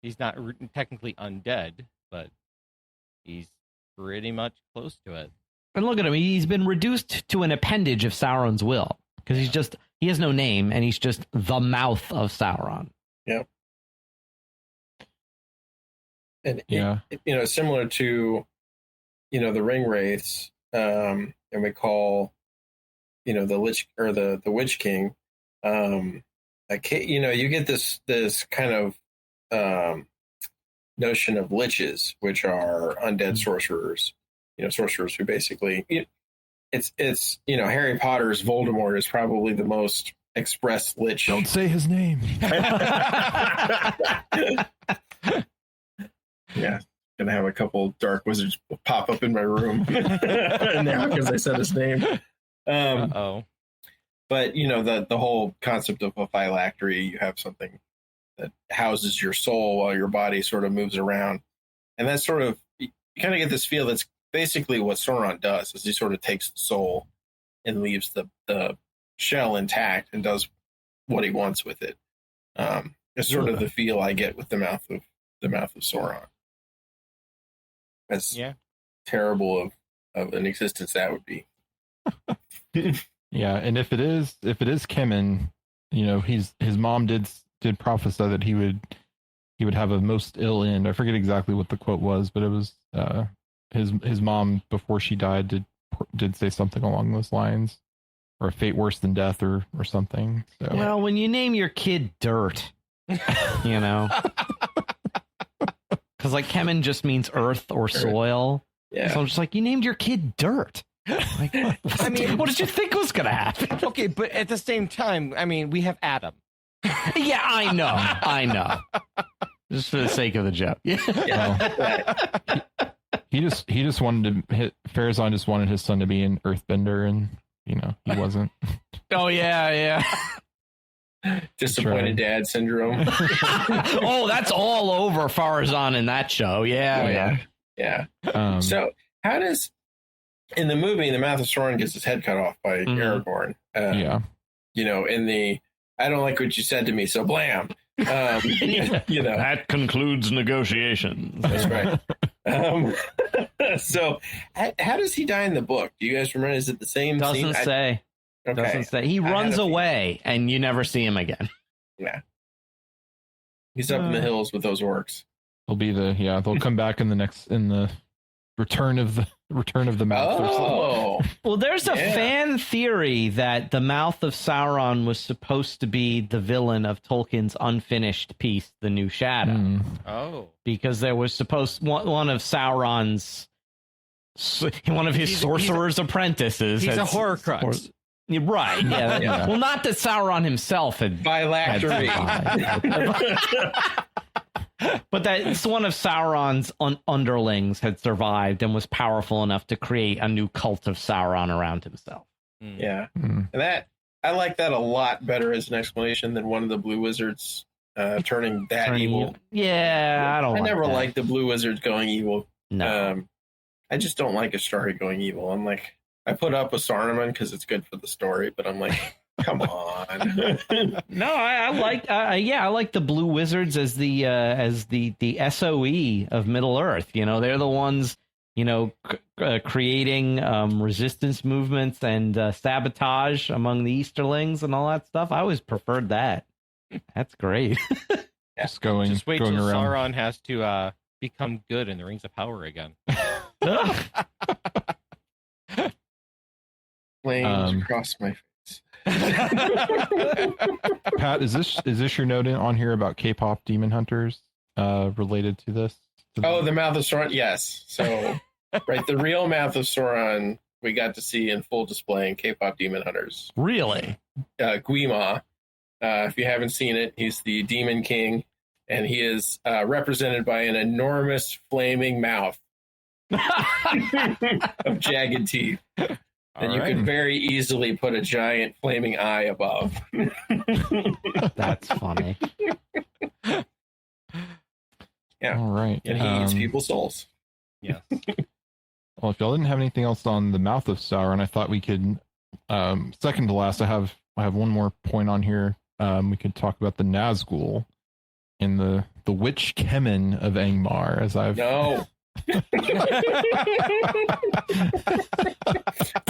He's not technically undead, but he's pretty much close to it. And look at him. He's been reduced to an appendage of Sauron's will because he has no name and he's just the mouth of Sauron. Yep. And similar to, the ring wraiths, and we call, the Lich or the Witch King, you get this kind of notion of liches, which are undead sorcerers, sorcerers who basically, it's Harry Potter's Voldemort is probably the most expressed lich. Don't say his name. Yeah, gonna have a couple dark wizards pop up in my room now because I said his name. Uh-oh. But the whole concept of a phylactery, you have something that houses your soul while your body sort of moves around, and that's sort of, you kind of get this feel that's basically what Sauron does, is he sort of takes the soul and leaves the shell intact and does what he wants with it. It's sort of the feel I get with the mouth of Sauron. As terrible of an existence that would be. Yeah, and if it is Kemen, his mom did prophesy that he would have a most ill end. I forget exactly what the quote was, but it was his mom before she died did say something along those lines, or a fate worse than death, or something. So. Well, when you name your kid Dirt, because like Kemen just means earth or soil. Yeah. So I'm just like, you named your kid Dirt. Like, what did you think was going to happen? Okay, but at the same time, we have Adam. Yeah, I know. Just for the sake of the joke. Yeah. He just wanted to hit. Farazan just wanted his son to be an earthbender, and he wasn't. Oh yeah. Disappointed dad syndrome. Oh, that's all over Farazan in that show. Yeah. Yeah. Um, So how does in the movie the mouth of Sauron gets his head cut off by Aragorn? yeah. You know, in the I don't like what you said to me, so blam. You know, That concludes negotiations. that's right. So how does he die in the book? Do you guys remember? Is it the same scene? Doesn't say. Okay. Doesn't say. He I had runs a feeling. away, and you never see him again. Yeah. He's up in the hills with those orcs. They'll come back in the return of the mouth. Oh. Well, there's a Yeah. fan theory that the Mouth of Sauron was supposed to be the villain of Tolkien's unfinished piece, The New Shadow, Oh. because there was one of Sauron's, one of his sorcerer's apprentices. He's a had- Horcrux. Right. Yeah. Yeah. Well, not that Sauron himself had Phylactery. but that it's one of Sauron's underlings had survived and was powerful enough to create a new cult of Sauron around himself. Yeah. Mm. And that I like that a lot better as an explanation than one of the blue wizards turning evil. Yeah, I never that. liked the blue wizards going evil. No. I just don't like Astari going evil. I'm like, I put up with Saruman because it's good for the story, but I'm like, come on. No, I like the Blue Wizards as the SOE of Middle Earth. You know, they're the ones, you know, creating resistance movements and sabotage among the Easterlings and all that stuff. I always preferred that. That's great. Just Just wait going till around. Sauron has to become good in the Rings of Power again. Flames across my face. Pat, is this your note on here about K-pop demon hunters related to this? Oh, the Mouth of Sauron. Yes. So, right, the real Mouth of Sauron we got to see in full display in K-pop Demon Hunters. Really? Guima. If you haven't seen it, he's the Demon King, and he is represented by an enormous flaming mouth of jagged teeth. And you could very easily put a giant flaming eye above. That's funny. Yeah. All right. And he eats people's souls. Yeah. Well, if y'all didn't have anything else on the Mouth of Sauron, I thought we could. Second to last, I have one more point on here. We could talk about the Nazgûl and the witch Kemen of Angmar, as I've No. It's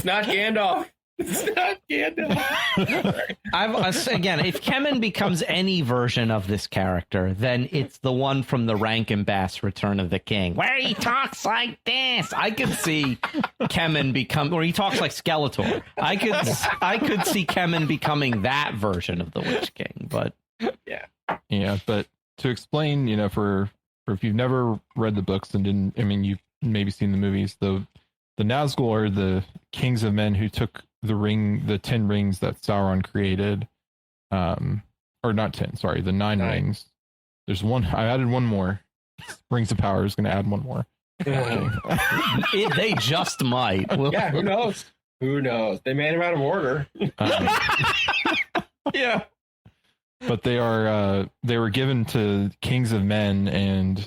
not Gandalf. It's not Gandalf. Again, if Kemen becomes any version of this character, then it's the one from the Rankin Bass Return of the King, where he talks like this. I could see Kemen become, or he talks like Skeletor. I could see Kemen becoming that version of the Witch King. But yeah. But to explain, for if you've never read the books and didn't, I mean, you've maybe seen the movies. The Nazgûl are the kings of men who took the 10 rings that Sauron created, or not 10, sorry, the 9 rings. There's one, I added one more. Rings of Power is going to add one more. they just might. Yeah, who knows? Who knows? They made him out of order. Yeah. But they were given to kings of men,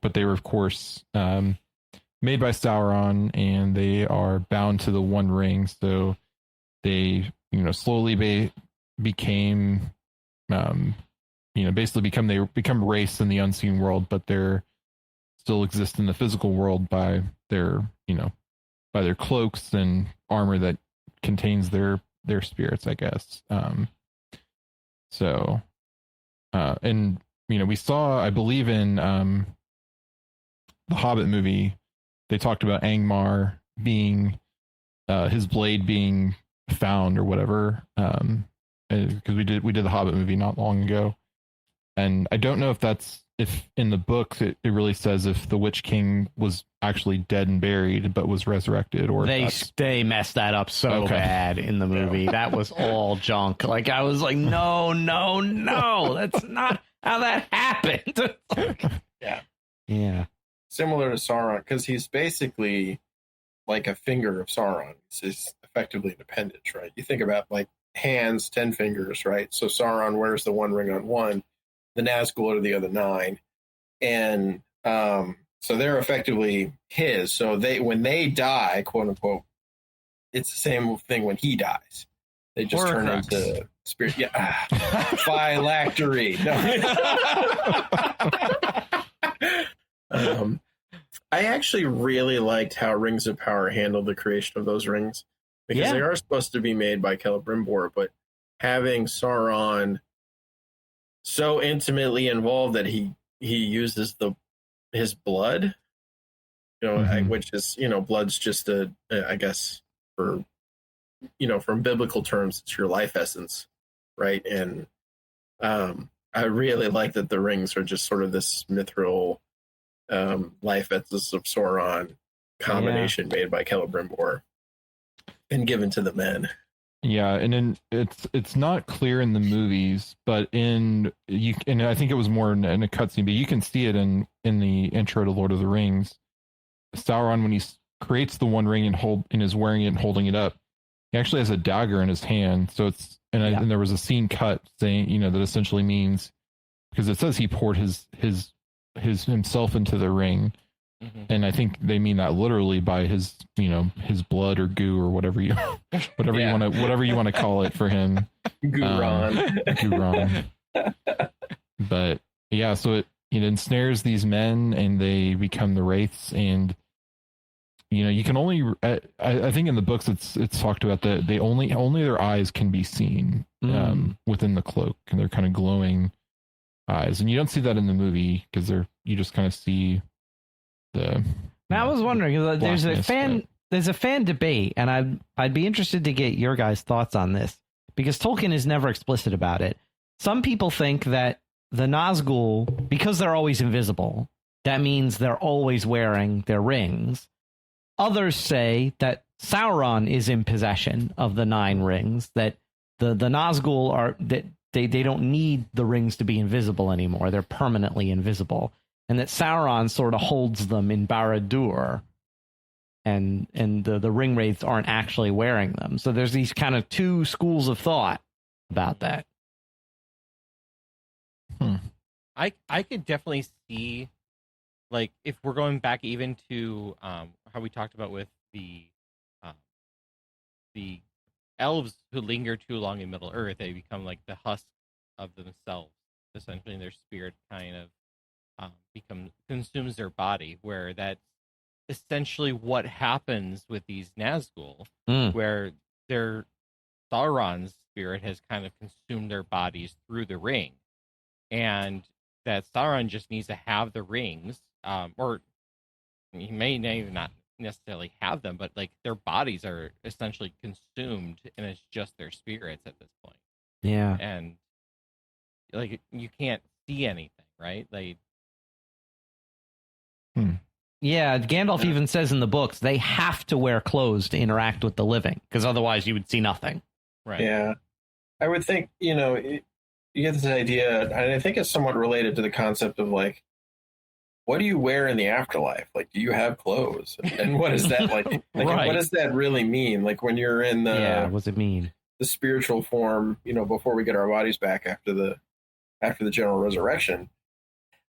but they were, of course, made by Sauron, and they are bound to the One Ring. So they, slowly became, basically become race in the unseen world, but they're still exist in the physical world by their cloaks and armor that contains their spirits, I guess. And we saw, I believe in the Hobbit movie, they talked about Angmar being his blade being found or whatever, because we did the Hobbit movie not long ago, and I don't know if in the books it really says if the Witch King was actually dead and buried but was resurrected, or they messed that up so bad in the movie. That was all junk. Like, I was like, no, that's not how that happened. Yeah. Similar to Sauron, because he's basically like a finger of Sauron. It's effectively an appendage, right? You think about like hands, 10 fingers, right? So Sauron wears the one ring on one, the Nazgûl are the other 9. And So they're effectively his. So when they die, quote unquote, it's the same thing when he dies. They just turn into spirit. Yeah. Phylactery. No. I actually really liked how Rings of Power handled the creation of those rings, because they are supposed to be made by Celebrimbor, but having Sauron so intimately involved that he uses his blood, which is, blood's just I guess for, from biblical terms, it's your life essence, right? And I really like that the rings are just sort of this mithril life essence of Sauron combination made by Celebrimbor and given to the men. Yeah, and then it's not clear in the movies, but and I think it was more in a cutscene, but you can see it in the intro to Lord of the Rings. Sauron, when he creates the One Ring and is wearing it and holding it up, he actually has a dagger in his hand. So it's and there was a scene cut saying that essentially means, because it says he poured his himself into the ring. Mm-hmm. And I think they mean that literally by his blood or goo or whatever you want to call it for him. Guron. But yeah, so it ensnares these men and they become the wraiths, and you can only I think in the books it's talked about that they only their eyes can be seen within the cloak, and they're kind of glowing eyes, and you don't see that in the movie because you just kind of see the. Now I was wondering, there's a fan debate, and I'd be interested to get your guys' thoughts on this, because Tolkien is never explicit about it. Some people think that the Nazgûl, because they're always invisible, that means they're always wearing their rings. Others say that Sauron is in possession of the 9 rings, that the Nazgûl are that they don't need the rings to be invisible anymore. They're permanently invisible. And that Sauron sort of holds them in Barad-dûr, and the ring wraiths aren't actually wearing them. So there's these kind of 2 schools of thought about that. I could definitely see, like, if we're going back even to how we talked about with the elves who linger too long in Middle Earth, they become like the husk of themselves, essentially, and their spirit kind of consumes their body, where that's essentially what happens with these Nazgûl, where their Sauron's spirit has kind of consumed their bodies through the ring, and that Sauron just needs to have the rings, or he may not necessarily have them, but like their bodies are essentially consumed, and it's just their spirits at this point. Yeah, and like you can't see anything, right? Like. Yeah, Gandalf even says in the books they have to wear clothes to interact with the living, because otherwise you would see nothing. Right. Yeah. I would think, you get this idea, and I think it's somewhat related to the concept of, like, what do you wear in the afterlife? Like, do you have clothes? And what is that like? Right. What does that really mean? Like, when you're in what does it mean? The spiritual form, before we get our bodies back after the general resurrection,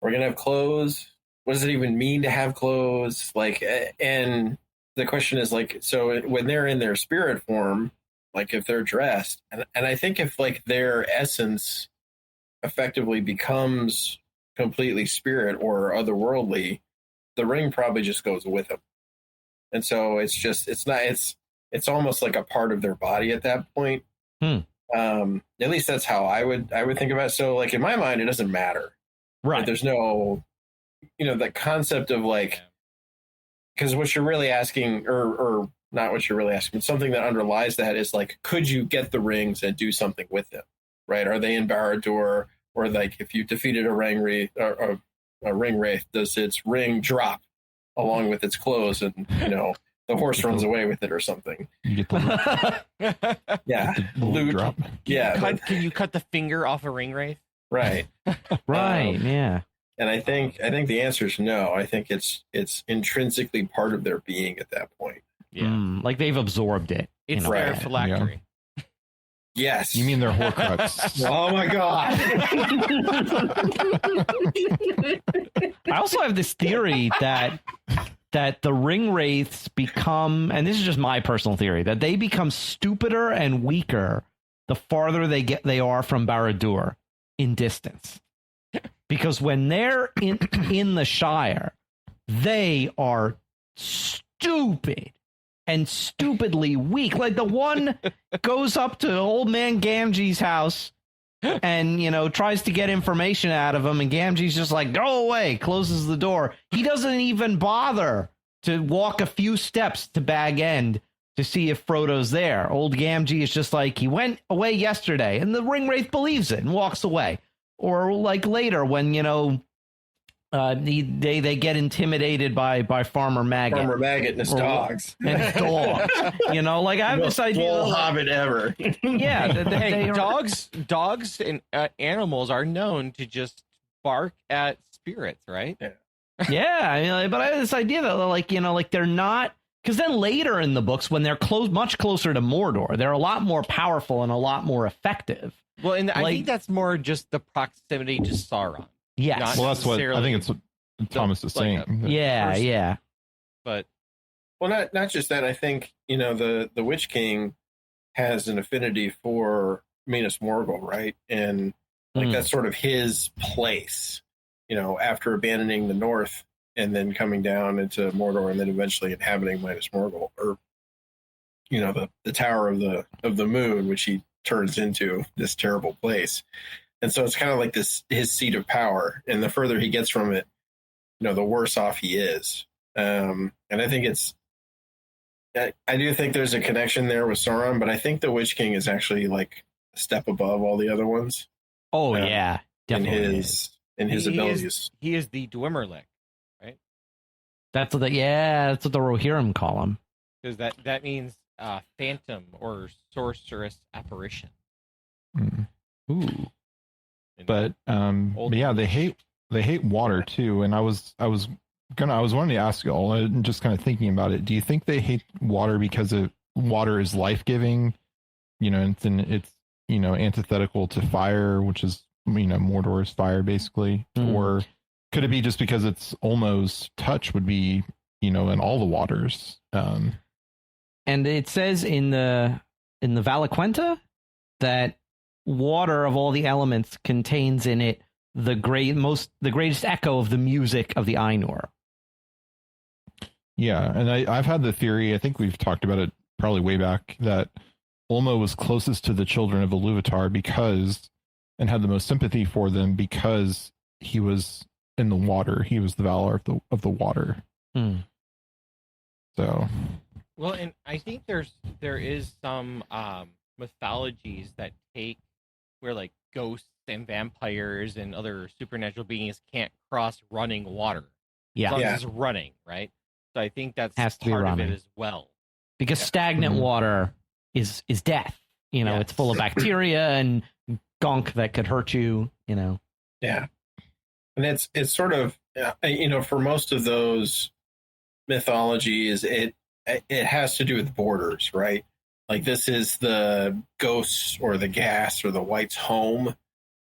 we're going to have clothes. What does it even mean to have clothes? Like, and the question is, like, so when they're in their spirit form, like if they're dressed, and I think if like their essence effectively becomes completely spirit or otherworldly, the ring probably just goes with them. And so it's almost like a part of their body at that point. At least that's how I would think about it. So like in my mind, it doesn't matter. Right. Like, there's no, the concept of like, because what you're really asking, or not what you're really asking, but something that underlies that is like, could you get the rings and do something with them? Right? Are they in Barad-dûr? Or like, if you defeated a ring wraith, does its ring drop along with its clothes, and the horse runs away with it or something? You get the loot drop. Yeah, can you cut the finger off a ring wraith? Right. Right. Yeah. And I think the answer is no. I think it's intrinsically part of their being at that point. Yeah, like they've absorbed it. It's their phylactery. Yeah. Yes. You mean their Horcrux? Oh my god. I also have this theory that the ring wraiths become, and this is just my personal theory, that they become stupider and weaker the farther they are from Barad-dûr in distance. Because when they're in the Shire, they are stupid and stupidly weak. Like the one goes up to old man Gamgee's house and, tries to get information out of him, and Gamgee's just like, go away, closes the door. He doesn't even bother to walk a few steps to Bag End to see if Frodo's there. Old Gamgee is just like, he went away yesterday, and the ring wraith believes it and walks away. Or like later when, they get intimidated by Farmer Maggot. Farmer Maggot and his dogs. And his dogs. I have this idea. Full hobbit ever. Yeah. Hey, dogs and animals are known to just bark at spirits, right? Yeah. But I have this idea that, they're not. Because then later in the books, when they're much closer to Mordor, they're a lot more powerful and a lot more effective. Well, and I think that's more just the proximity to Sauron. Yes. Well, that's what I think it's what Thomas is saying. Yeah. But not just that. I think the Witch King has an affinity for Minas Morgul, right? And that's sort of his place. After abandoning the North and then coming down into Mordor and then eventually inhabiting Minas Morgul, or the Tower of the Moon, which he turns into this terrible place. And so it's kind of like his seat of power. And the further he gets from it, the worse off he is. And I think I do think there's a connection there with Sauron, but I think the Witch King is actually like a step above all the other ones. Oh, yeah. Definitely. In his abilities. He is the Dwemerlick, right? That's what the Rohirrim call him. Because that means phantom or sorceress apparition. Ooh. But yeah, they hate water too. And I was wanting to ask y'all, and just kind of thinking about it. Do you think they hate water because water is life giving? It's antithetical to fire, which is Mordor is fire basically, or could it be just because it's Ulmo's touch would be in all the waters? And it says in the Valaquenta that water of all the elements contains in it the greatest echo of the music of the Ainur. Yeah, and I've had the theory, I think we've talked about it probably way back, that Ulmo was closest to the children of Iluvatar and had the most sympathy for them because he was in the water. He was the Valar of the water. So, well, and I think there is some mythologies that take where like ghosts and vampires and other supernatural beings can't cross running water. Yeah, as long as it's running, right? So I think that's has to part be of running it as well. Because stagnant water is death. It's full of bacteria and gunk that could hurt you. Yeah, and it's sort of for most of those mythologies, it has to do with borders, right? Like this is the ghosts or the gas or the white's home,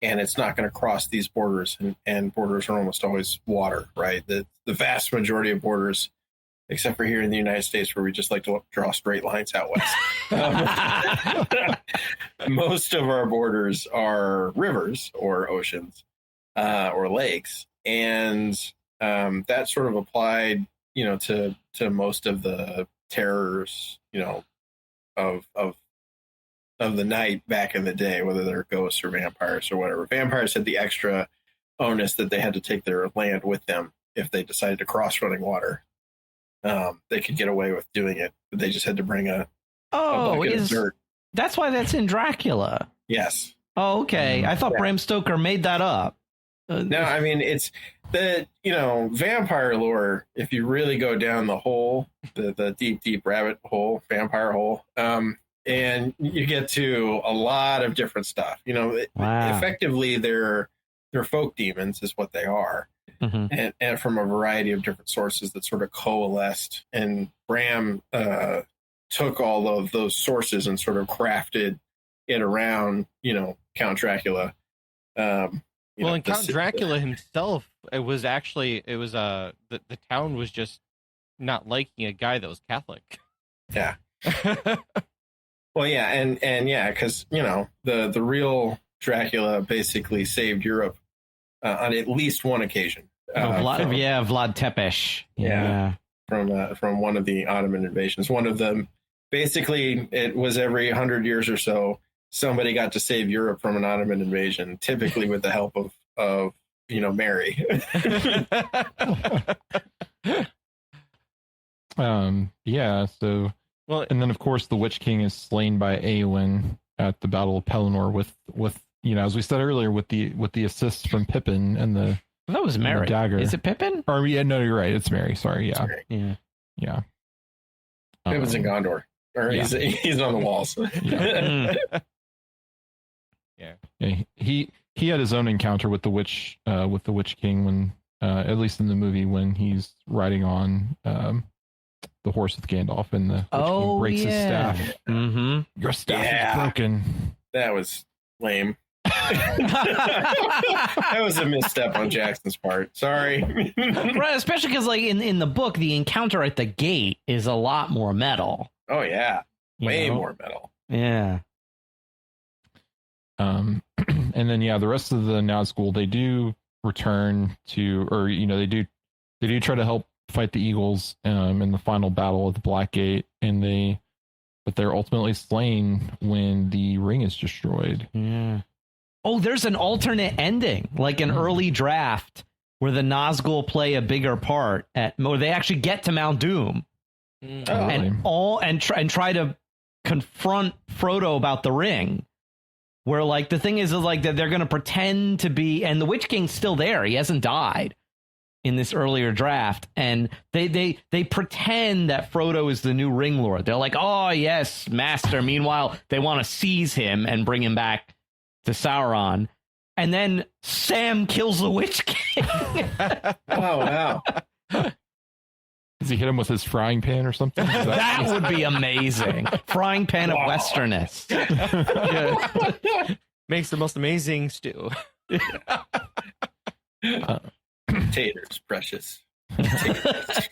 and it's not going to cross these borders, and borders are almost always water, right? The vast majority of borders, except for here in the United States where we just like to draw straight lines out west. Most of our borders are rivers or oceans or lakes, and that sort of applied, to most of the terrors, of the night back in the day, whether they're ghosts or vampires or whatever. Vampires had the extra onus that they had to take their land with them if they decided to cross running water. They could get away with doing it, but they just had to bring a bucket of dirt. That's why that's in Dracula. Yes. Oh, okay. I thought Bram Stoker made that up. No, I mean, it's the, vampire lore. If you really go down the hole, the deep, deep rabbit hole, vampire hole, and you get to a lot of different stuff, effectively they're folk demons is what they are. And from a variety of different sources that sort of coalesced, and Bram took all of those sources and sort of crafted it around, Count Dracula, Well, and Count Dracula himself, it was the town was just not liking a guy that was Catholic. Yeah. Well, yeah, and yeah, because the real Dracula basically saved Europe on at least one occasion. Vlad Tepes. Yeah. From one of the Ottoman invasions. One of them, basically, it was every 100 years or so, somebody got to save Europe from an Ottoman invasion, typically with the help of Mary. Yeah. So, well, and then of course the Witch King is slain by Éowyn at the Battle of Pelennor with as we said earlier, with the assist from Pippin and the. That was Mary. Dagger. Is it Pippin? Or yeah, no, you're right. It's Mary. Sorry. Yeah. Mary. Yeah. Pippin's in Gondor. Or he's on the walls. Yeah. He had his own encounter with the Witch King when at least in the movie when he's riding on the horse with Gandalf and the Witch King breaks his staff. Mm-hmm. Your staff is broken. That was lame. That was a misstep on Jackson's part. Sorry. Right, especially because like in the book, the encounter at the gate is a lot more metal. Oh yeah, way more metal. Yeah. And then the rest of the Nazgûl, they do return to, or they do try to help fight the Eagles in the final battle of the Black Gate, but they're ultimately slain when the ring is destroyed. Yeah. Oh, there's an alternate ending, like an early draft where the Nazgûl play a bigger part where they actually get to Mount Doom and try to confront Frodo about the ring. Where like the thing is like that they're going to pretend to be, and the Witch King's still there. He hasn't died in this earlier draft, and they pretend that Frodo is the new Ring Lord. They're like, oh yes, Master. Meanwhile, they want to seize him and bring him back to Sauron, and then Sam kills the Witch King. Oh wow! Does he hit him with his frying pan or something? That would be amazing. Frying pan of Westerness. Makes the most amazing stew. Taters, precious. Taters.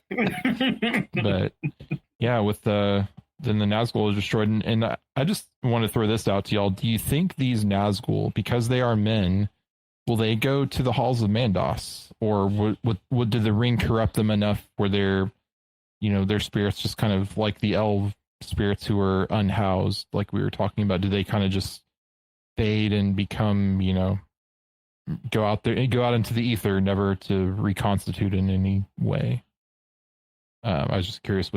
But yeah, then the Nazgûl is destroyed, and I just want to throw this out to y'all. Do you think these Nazgûl, because they are men, will they go to the halls of Mandos, or did the ring corrupt them enough where their spirits just kind of like the elf spirits who are unhoused, like we were talking about? Do they kind of just fade and become, go out into the ether, never to reconstitute in any way? I was just curious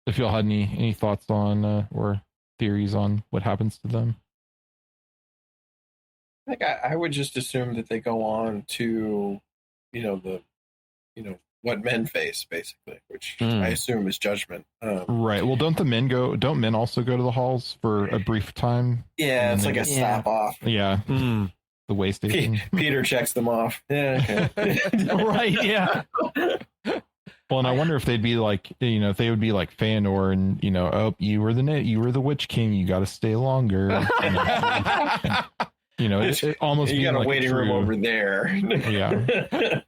if y'all had any thoughts on or theories on what happens to them. I would just assume that they go on to, what men face, basically, which I assume is judgment. Right. Well, don't men also go to the halls for a brief time? Yeah, it's like a stop off. Yeah. The way station. Peter checks them off. Yeah. Okay. Right. Yeah. Well, and I wonder if they'd be like, if they would be like Fëanor and, oh, you were the Witch King, you got to stay longer. It almost you got like a waiting room over there. Yeah.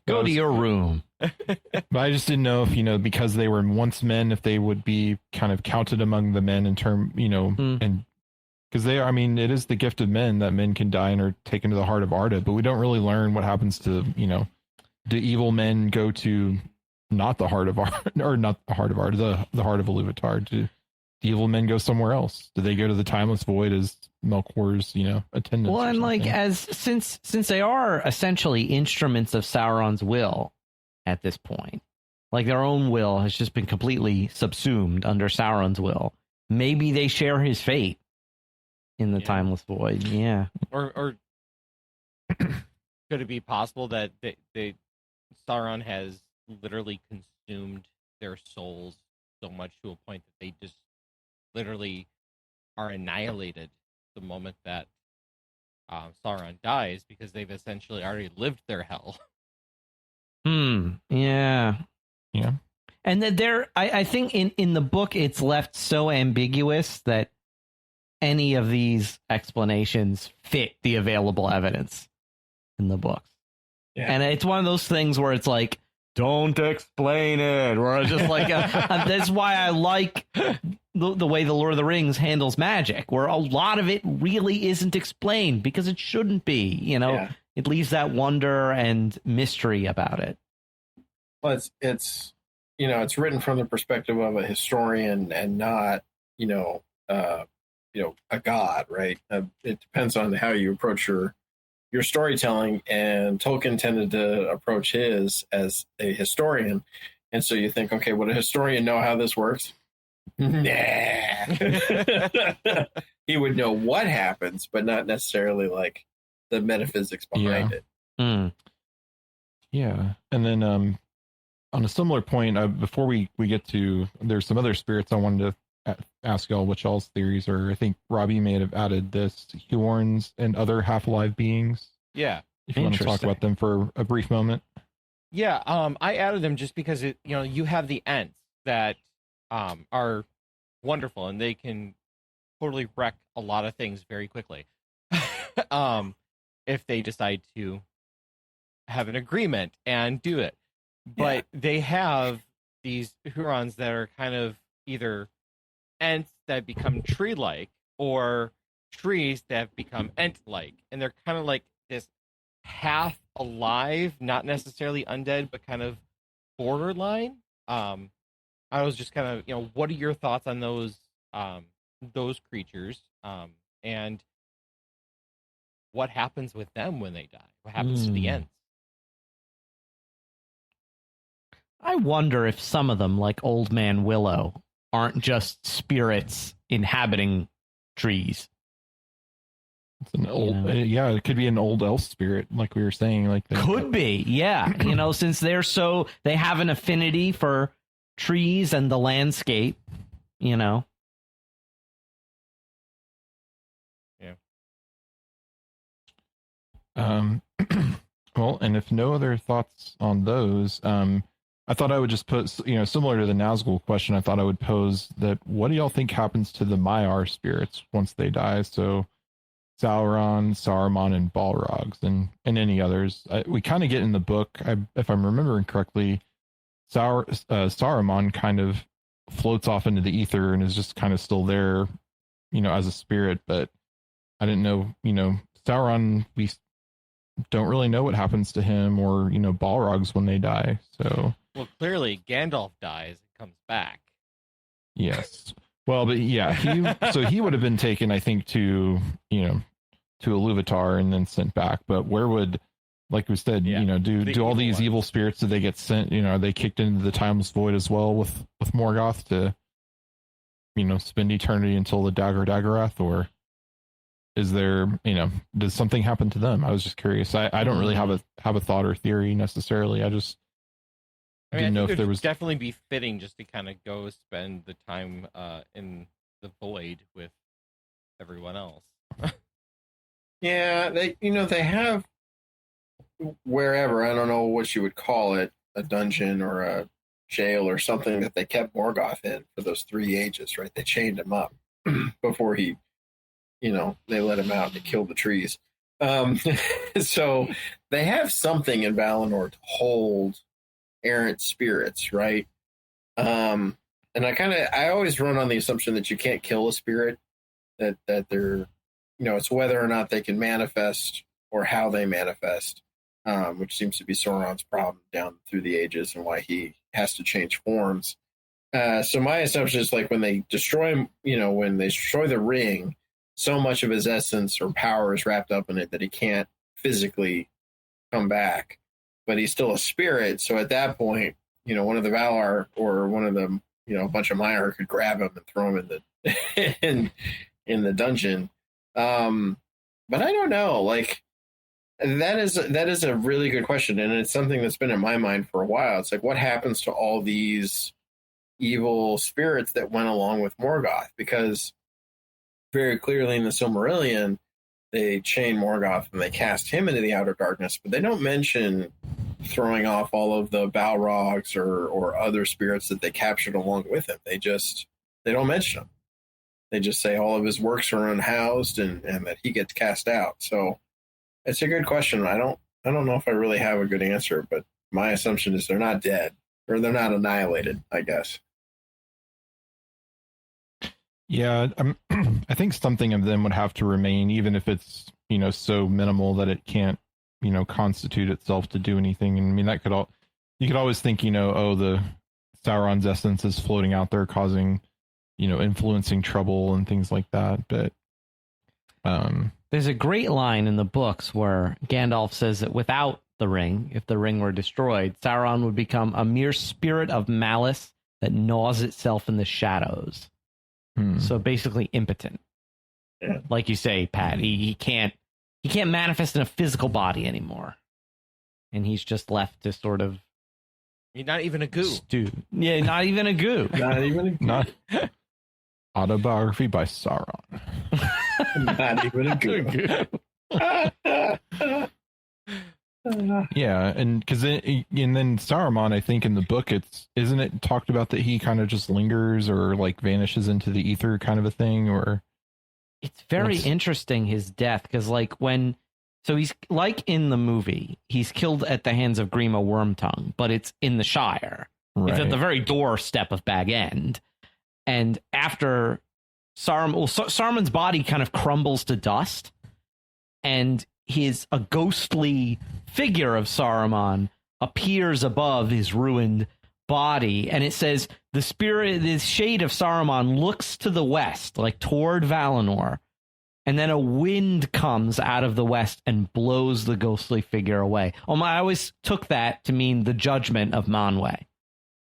Go to your room. But I just didn't know if, because they were once men, if they would be kind of counted among the men in term, and because they are, it is the gift of men that men can die and are taken to the heart of Arda, but we don't really learn what happens to, do evil men go to not the heart of Arda, or not the heart of Arda, the heart of Iluvatar? Do the evil men go somewhere else? Do they go to the Timeless Void as Melkor's, attendants? Well, and like since they are essentially instruments of Sauron's will at this point, like their own will has just been completely subsumed under Sauron's will. Maybe they share his fate in the Timeless Void. Yeah. Or could it be possible that Sauron has literally consumed their souls so much to a point that they just literally are annihilated the moment that Sauron dies, because they've essentially already lived their hell. Yeah. Yeah. And that I think in the book it's left so ambiguous that any of these explanations fit the available evidence. in the books. Yeah. And it's one of those things where it's like, don't explain it. Where it's just like, that's why I like the way the Lord of the Rings handles magic, where a lot of it really isn't explained because it shouldn't be. You know, Yeah. it leaves that wonder and mystery about it. Well, it's you know, it's written from the perspective of a historian and not a god, right? It depends on how you approach your storytelling, and Tolkien tended to approach his as a historian, and so you think, okay, would a historian know how this works? Nah. He would know what happens, but not necessarily like the metaphysics behind it. Yeah, and then on a similar point, before we get to, there's some other spirits I wanted to ask y'all what y'all's theories are. I think Robbie may have added this: Huorns and other half-alive beings. Yeah. If you want to talk about them for a brief moment. Yeah, I added them just because you have the Ents that are wonderful, and they can totally wreck a lot of things very quickly. If they decide to have an agreement and do it. But they have these Hurons that are kind of either Ents that become tree-like or trees that have become Ent-like. And they're kind of like this half alive, not necessarily undead, but kind of borderline. I was just kind of, what are your thoughts on those creatures? And what happens with them when they die? What happens to the Ents? I wonder if some of them, like Old Man Willow, aren't just spirits inhabiting trees. It's an old, it could be an old elf spirit, like we were saying. Like could be, yeah. Since they have an affinity for trees and the landscape. Yeah. Well, and if no other thoughts on those, I thought I would just put, similar to the Nazgûl question, I thought I would pose that what do y'all think happens to the Maiar spirits once they die? So Sauron, Saruman, and Balrogs, and any others. We kind of get in the book, if I'm remembering correctly, Saruman kind of floats off into the ether and is just kind of still there, as a spirit, but I didn't know, Sauron, we don't really know what happens to him, or, Balrogs when they die, so... Well, clearly, Gandalf dies and comes back. Yes. Well, but yeah, he would have been taken, I think, to Iluvatar and then sent back. But where would, like we said, do all these evil spirits, do they get sent? Are they kicked into the timeless void as well with Morgoth to, spend eternity until the Daggerath, or is there, does something happen to them? I was just curious. I don't really have a thought or theory necessarily. I just. I didn't know if there was definitely be fitting just to kind of go spend the time in the void with everyone else. Yeah, they have wherever, I don't know what you would call it, a dungeon or a jail or something that they kept Morgoth in for those 3 ages, right? They chained him up before he, they let him out to kill the trees. So they have something in Valinor to hold errant spirits, right? And I always run on the assumption that you can't kill a spirit, that they're, it's whether or not they can manifest or how they manifest, which seems to be Sauron's problem down through the ages and why he has to change forms. So my assumption is, like, when they destroy him, when they destroy the ring, so much of his essence or power is wrapped up in it that he can't physically come back. But he's still a spirit, so at that point, one of the Valar or one of them, a bunch of Maiar could grab him and throw him in the dungeon. But I don't know. Like, that is a really good question, and it's something that's been in my mind for a while. It's like, what happens to all these evil spirits that went along with Morgoth? Because very clearly in the Silmarillion, they chain Morgoth and they cast him into the outer darkness, but they don't mention throwing off all of the Balrogs or other spirits that they captured along with him. They don't mention them. They just say all of his works are unhoused and that he gets cast out. So it's a good question. I I don't know if I really have a good answer, but my assumption is they're not dead, or they're not annihilated, I guess. Yeah, I think something of them would have to remain, even if it's, so minimal that it can't, constitute itself to do anything. And I mean, you could always think, the Sauron's essence is floating out there causing, influencing trouble and things like that. But there's a great line in the books where Gandalf says that without the ring, if the ring were destroyed, Sauron would become a mere spirit of malice that gnaws itself in the shadows. So basically impotent. Yeah. Like you say, Pat, he can't manifest in a physical body anymore. And he's just left to sort of You're not even a goo. Yeah, not even a goo. Not even a goo. not autobiography by Sauron. Not even a goo. Yeah, and because then Saruman, I think in the book, isn't it talked about that he kind of just lingers or like vanishes into the ether, kind of a thing, or it's very interesting his death because so he's like in the movie, he's killed at the hands of Grima Wormtongue, but it's in the Shire. Right. It's at the very doorstep of Bag End, and after Saruman's body kind of crumbles to dust, and a ghostly figure of Saruman appears above his ruined body, and it says the shade of Saruman looks to the west, like toward Valinor, and then a wind comes out of the west and blows the ghostly figure away. I always took that to mean the judgment of Manwë,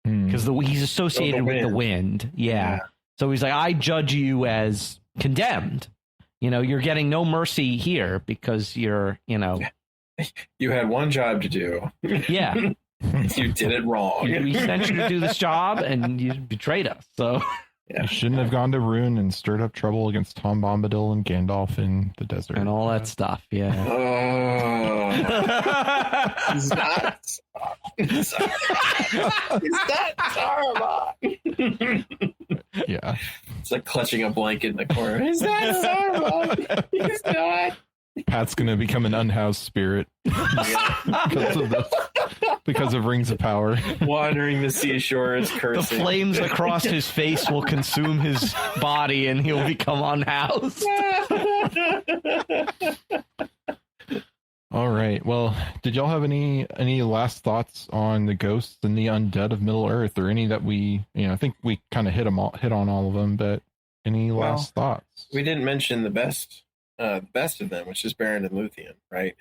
because he's associated with the wind. Yeah. So he's like, I judge you as condemned. You're getting no mercy here because you're, You had one job to do. Yeah. You did it wrong. We sent you to do this job and you betrayed us. So you shouldn't have gone to Rune and stirred up trouble against Tom Bombadil and Gandalf in the desert. And all that stuff. Yeah. He's not Saruman. Yeah. It's like clutching a blanket in the corner. He's not Saruman. He's not. Pat's going to become an unhoused spirit because of Rings of Power. Wandering the seashores, cursing. The flames across his face will consume his body and he'll become unhoused. All right. Well, did y'all have any last thoughts on the ghosts and the undead of Middle Earth, or any that we, I think we kind of hit on all of them, but any last thoughts? We didn't mention the best of them, which is Baron and Luthien, right?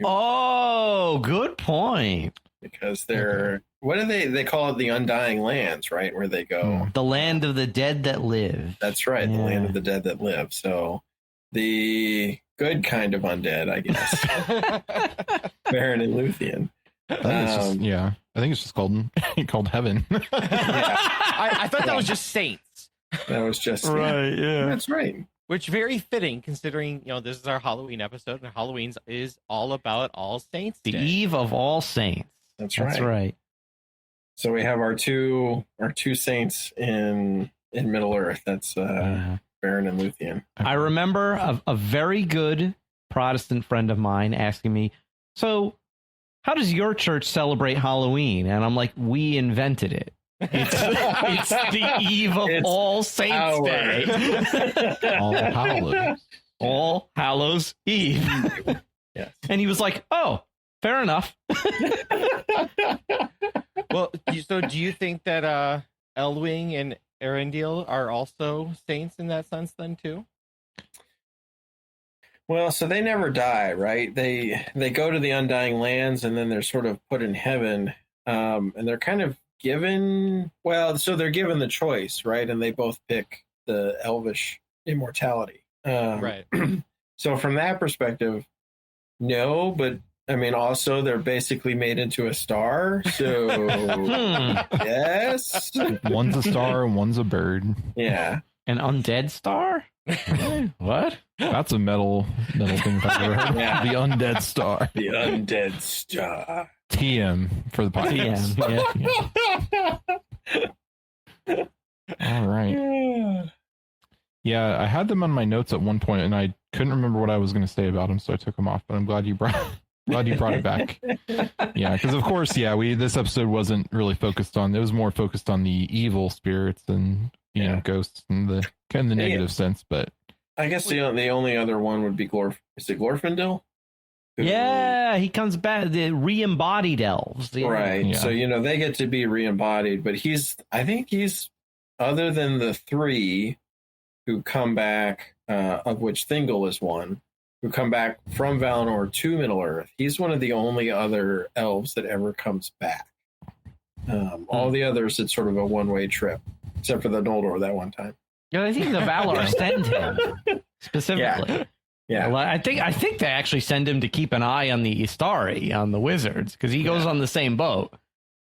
Oh, good point. Because they're what do they call it? The Undying Lands, right? Where they go, the land of the dead that live. That's right, the land of the dead that live. So the good kind of undead, I guess. Baron and Luthien. I think it's just called heaven. I thought that was just saints. That was just right. Yeah, that's right. Which very fitting, considering this is our Halloween episode, and Halloween is all about All Saints Day. The Eve of All Saints. That's right. That's right. So we have our two saints in Middle Earth. That's Baron and Luthien. I remember a very good Protestant friend of mine asking me, "So, how does your church celebrate Halloween?" And I'm like, "We invented it. It's the eve of All Saints Day. All Hallows Eve." Yes. And he was like, "Oh, fair enough." Well, so do you think that Elwing and Arendelle are also saints in that sense then too? Well, so they never die, right? They go to the Undying Lands and then they're sort of put in heaven, and they're kind of given, so they're given the choice, right? And they both pick the elvish immortality. Right. So from that perspective, no, but I mean, also they're basically made into a star. So yes, one's a star and one's a bird. Yeah, an undead star. What? That's a metal thing I've ever heard. Yeah. The undead star. The undead star. TM for the podcast. TM, yeah. All right. Yeah, I had them on my notes at one point, and I couldn't remember what I was going to say about them, so I took them off. But I'm glad you brought it back. Yeah, because of course, this episode wasn't really focused on. It was more focused on the evil spirits and ghosts and the kind of the negative sense. But I guess the only other one would be is it Glorfindel? Yeah, he comes back. The re-embodied elves, right? Yeah. So they get to be re-embodied, but I think he's other than the three who come back, of which Thingol is one, who come back from Valinor to Middle Earth. He's one of the only other elves that ever comes back. All the others, it's sort of a one-way trip, except for the Noldor that one time. Yeah, I think the Valar send him specifically. Yeah. Well, I think they actually send him to keep an eye on the Istari, on the wizards, because he goes on the same boat.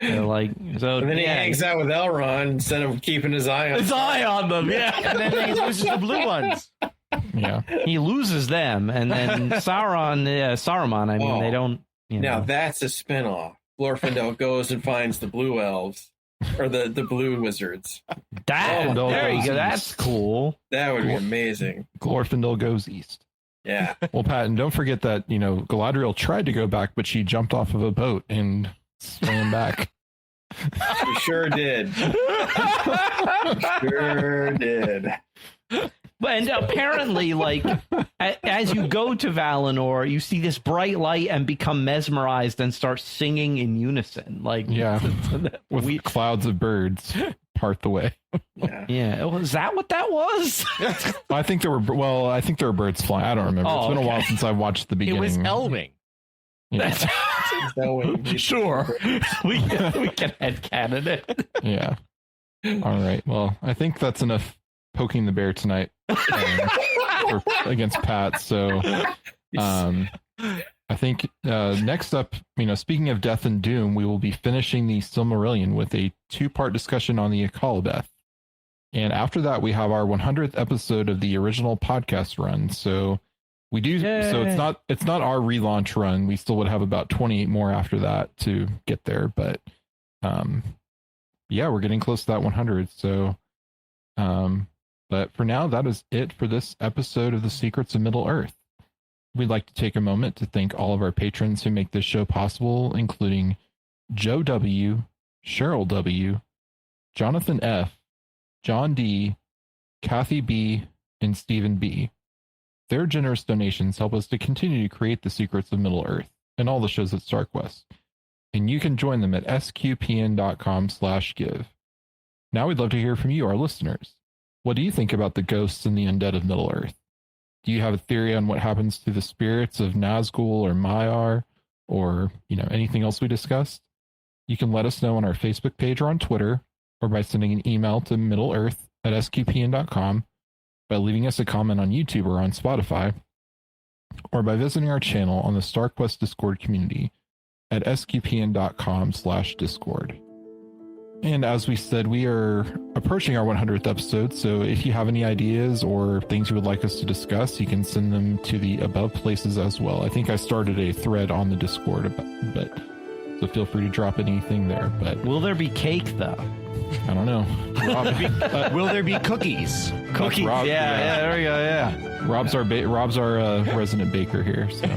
And then he hangs out with Elrond instead of keeping his eye on them. Yeah, and then he loses the blue ones. Yeah, he loses them, and then Saruman. I mean, they don't. Now that's a spinoff. Glorfindel goes and finds the blue elves. Or the blue wizards. There you go. That's cool. That would be amazing. Glorfindel goes east. Yeah. Well, Pat, and don't forget that, Galadriel tried to go back, but she jumped off of a boat and swam back. She sure did. Sure did. And apparently, as you go to Valinor, you see this bright light and become mesmerized and start singing in unison. With clouds of birds part the way. Yeah. Was that what that was? I think there were birds flying. I don't remember. It's been a while since I watched the beginning. It was Elwing. Yeah. Sure. we can headcanon it. Yeah. All right. Well, I think that's enough poking the bear tonight against Pat. So I think next up, speaking of death and doom, we will be finishing the Silmarillion with a 2-part discussion on the Akalabeth. And after that, we have our 100th episode of the original podcast run. So we do. Yay. So it's not our relaunch run. We still would have about 28 more after that to get there. But we're getting close to that 100. So but for now, that is it for this episode of The Secrets of Middle-earth. We'd like to take a moment to thank all of our patrons who make this show possible, including Joe W., Cheryl W., Jonathan F., John D., Kathy B., and Stephen B. Their generous donations help us to continue to create The Secrets of Middle-earth and all the shows at StarQuest. And you can join them at sqpn.com/give. Now we'd love to hear from you, our listeners. What do you think about the ghosts and the undead of Middle-earth? Do you have a theory on what happens to the spirits of Nazgûl or Maiar, or anything else we discussed? You can let us know on our Facebook page or on Twitter, or by sending an email to middleearth@sqpn.com, by leaving us a comment on YouTube or on Spotify, or by visiting our channel on the StarQuest Discord community at sqpn.com/discord. And as we said, we are approaching our 100th episode, so if you have any ideas or things you would like us to discuss, you can send them to the above places as well. I think I started a thread on the Discord, so feel free to drop anything there. But will there be cake, though? I don't know. Rob, will there be cookies? Cookies, Rob, yeah, there we go, yeah. Rob's our resident baker here, so.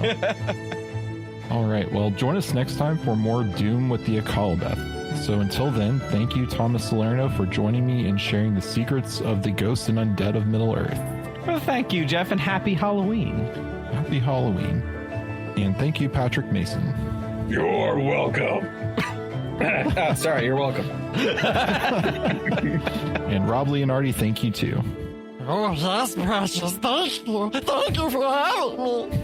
All right, well, join us next time for more Doom with the Akalabeth. So until then, thank you, Thomas Salerno, for joining me and sharing the secrets of the ghosts and undead of Middle-earth. Well, thank you, Jeff, and happy Halloween. Happy Halloween. And thank you, Patrick Mason. You're welcome. Sorry, you're welcome. And Rob Leonardi, thank you, too. Oh, yes, precious. Thank you. Thank you for having me.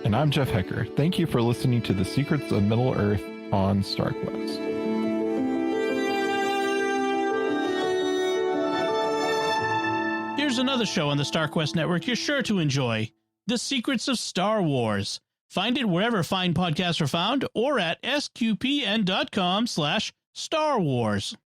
And I'm Jeff Haecker. Thank you for listening to The Secrets of Middle-earth on StarQuest. Here's another show on the StarQuest network you're sure to enjoy, The Secrets of Star Wars. Find it wherever fine podcasts are found or at sqpn.com/Star Wars.